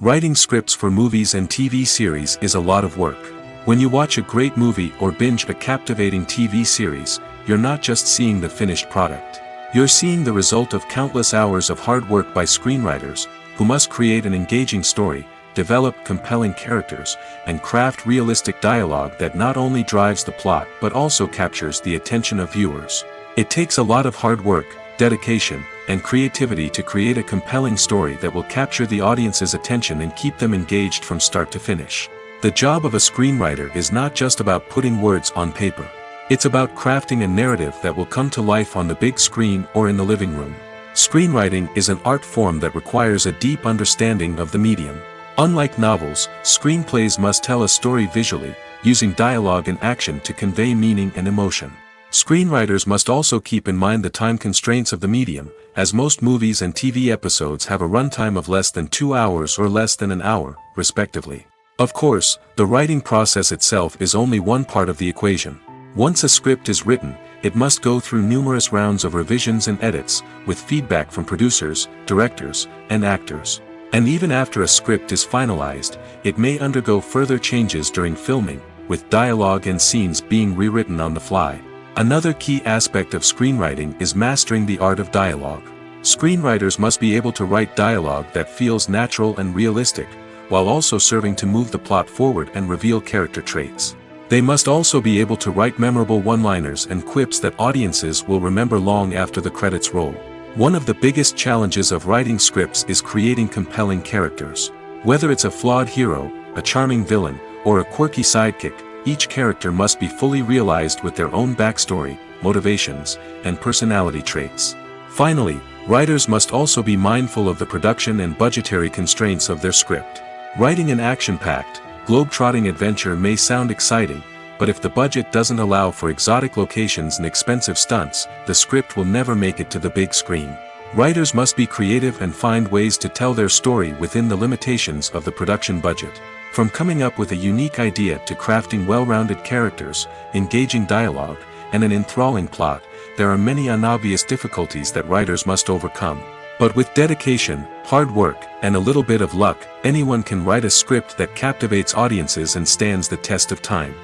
Writing scripts for movies and TV series is a lot of work. When you watch a great movie or binge a captivating TV series, you're not just seeing the finished product. You're seeing the result of countless hours of hard work by screenwriters, who must create an engaging story, develop compelling characters, and craft realistic dialogue that not only drives the plot but also captures the attention of viewers. It takes a lot of hard work, dedication, and creativity to create a compelling story that will capture the audience's attention and keep them engaged from start to finish. The job of a screenwriter is not just about putting words on paper. It's about crafting a narrative that will come to life on the big screen or in the living room. Screenwriting is an art form that requires a deep understanding of the medium. Unlike novels, screenplays must tell a story visually, using dialogue and action to convey meaning and emotion. Screenwriters must also keep in mind the time constraints of the medium, as most movies and TV episodes have a runtime of less than 2 hours or less than an hour, respectively. Of course, the writing process itself is only one part of the equation. Once a script is written, it must go through numerous rounds of revisions and edits, with feedback from producers, directors, and actors. And even after a script is finalized, it may undergo further changes during filming, with dialogue and scenes being rewritten on the fly. Another key aspect of screenwriting is mastering the art of dialogue. Screenwriters must be able to write dialogue that feels natural and realistic, while also serving to move the plot forward and reveal character traits. They must also be able to write memorable one-liners and quips that audiences will remember long after the credits roll. One of the biggest challenges of writing scripts is creating compelling characters. Whether it's a flawed hero, a charming villain, or a quirky sidekick, each character must be fully realized with their own backstory, motivations, and personality traits. Finally, writers must also be mindful of the production and budgetary constraints of their script. Writing an action-packed, globe-trotting adventure may sound exciting, but if the budget doesn't allow for exotic locations and expensive stunts, the script will never make it to the big screen. Writers must be creative and find ways to tell their story within the limitations of the production budget. From coming up with a unique idea to crafting well-rounded characters, engaging dialogue, and an enthralling plot, there are many unobvious difficulties that writers must overcome. But with dedication, hard work, and a little bit of luck, anyone can write a script that captivates audiences and stands the test of time.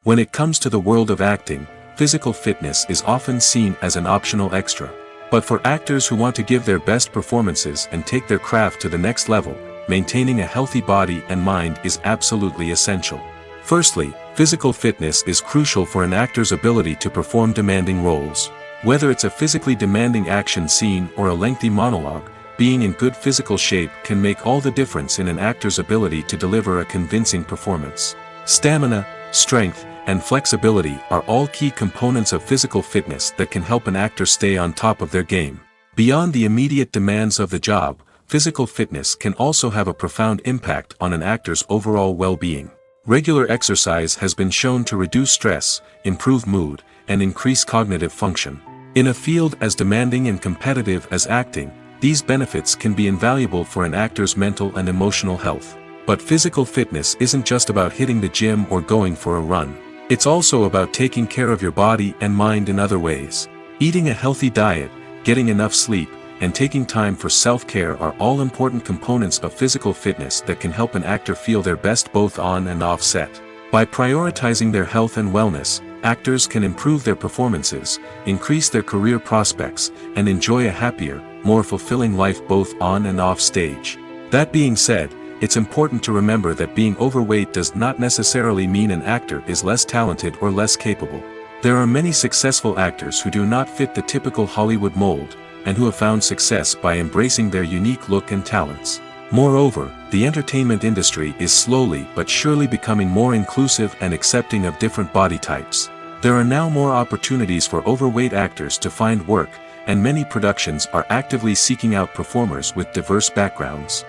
When it comes to the world of acting, physical fitness is often seen as an optional extra. But for actors who want to give their best performances and take their craft to the next level, maintaining a healthy body and mind is absolutely essential. Firstly, physical fitness is crucial for an actor's ability to perform demanding roles. Whether it's a physically demanding action scene or a lengthy monologue, being in good physical shape can make all the difference in an actor's ability to deliver a convincing performance. Stamina, strength, and flexibility are all key components of physical fitness that can help an actor stay on top of their game. Beyond the immediate demands of the job, physical fitness can also have a profound impact on an actor's overall well-being. Regular exercise has been shown to reduce stress, improve mood, and increase cognitive function. In a field as demanding and competitive as acting, these benefits can be invaluable for an actor's mental and emotional health. But physical fitness isn't just about hitting the gym or going for a run. It's also about taking care of your body and mind in other ways. Eating a healthy diet, getting enough sleep, and taking time for self-care are all important components of physical fitness that can help an actor feel their best both on and off set. By prioritizing their health and wellness, actors can improve their performances, increase their career prospects, and enjoy a happier, more fulfilling life both on and off stage. That being said, it's important to remember that being overweight does not necessarily mean an actor is less talented or less capable. There are many successful actors who do not fit the typical Hollywood mold, and who have found success by embracing their unique look and talents. Moreover, the entertainment industry is slowly but surely becoming more inclusive and accepting of different body types. There are now more opportunities for overweight actors to find work, and many productions are actively seeking out performers with diverse backgrounds.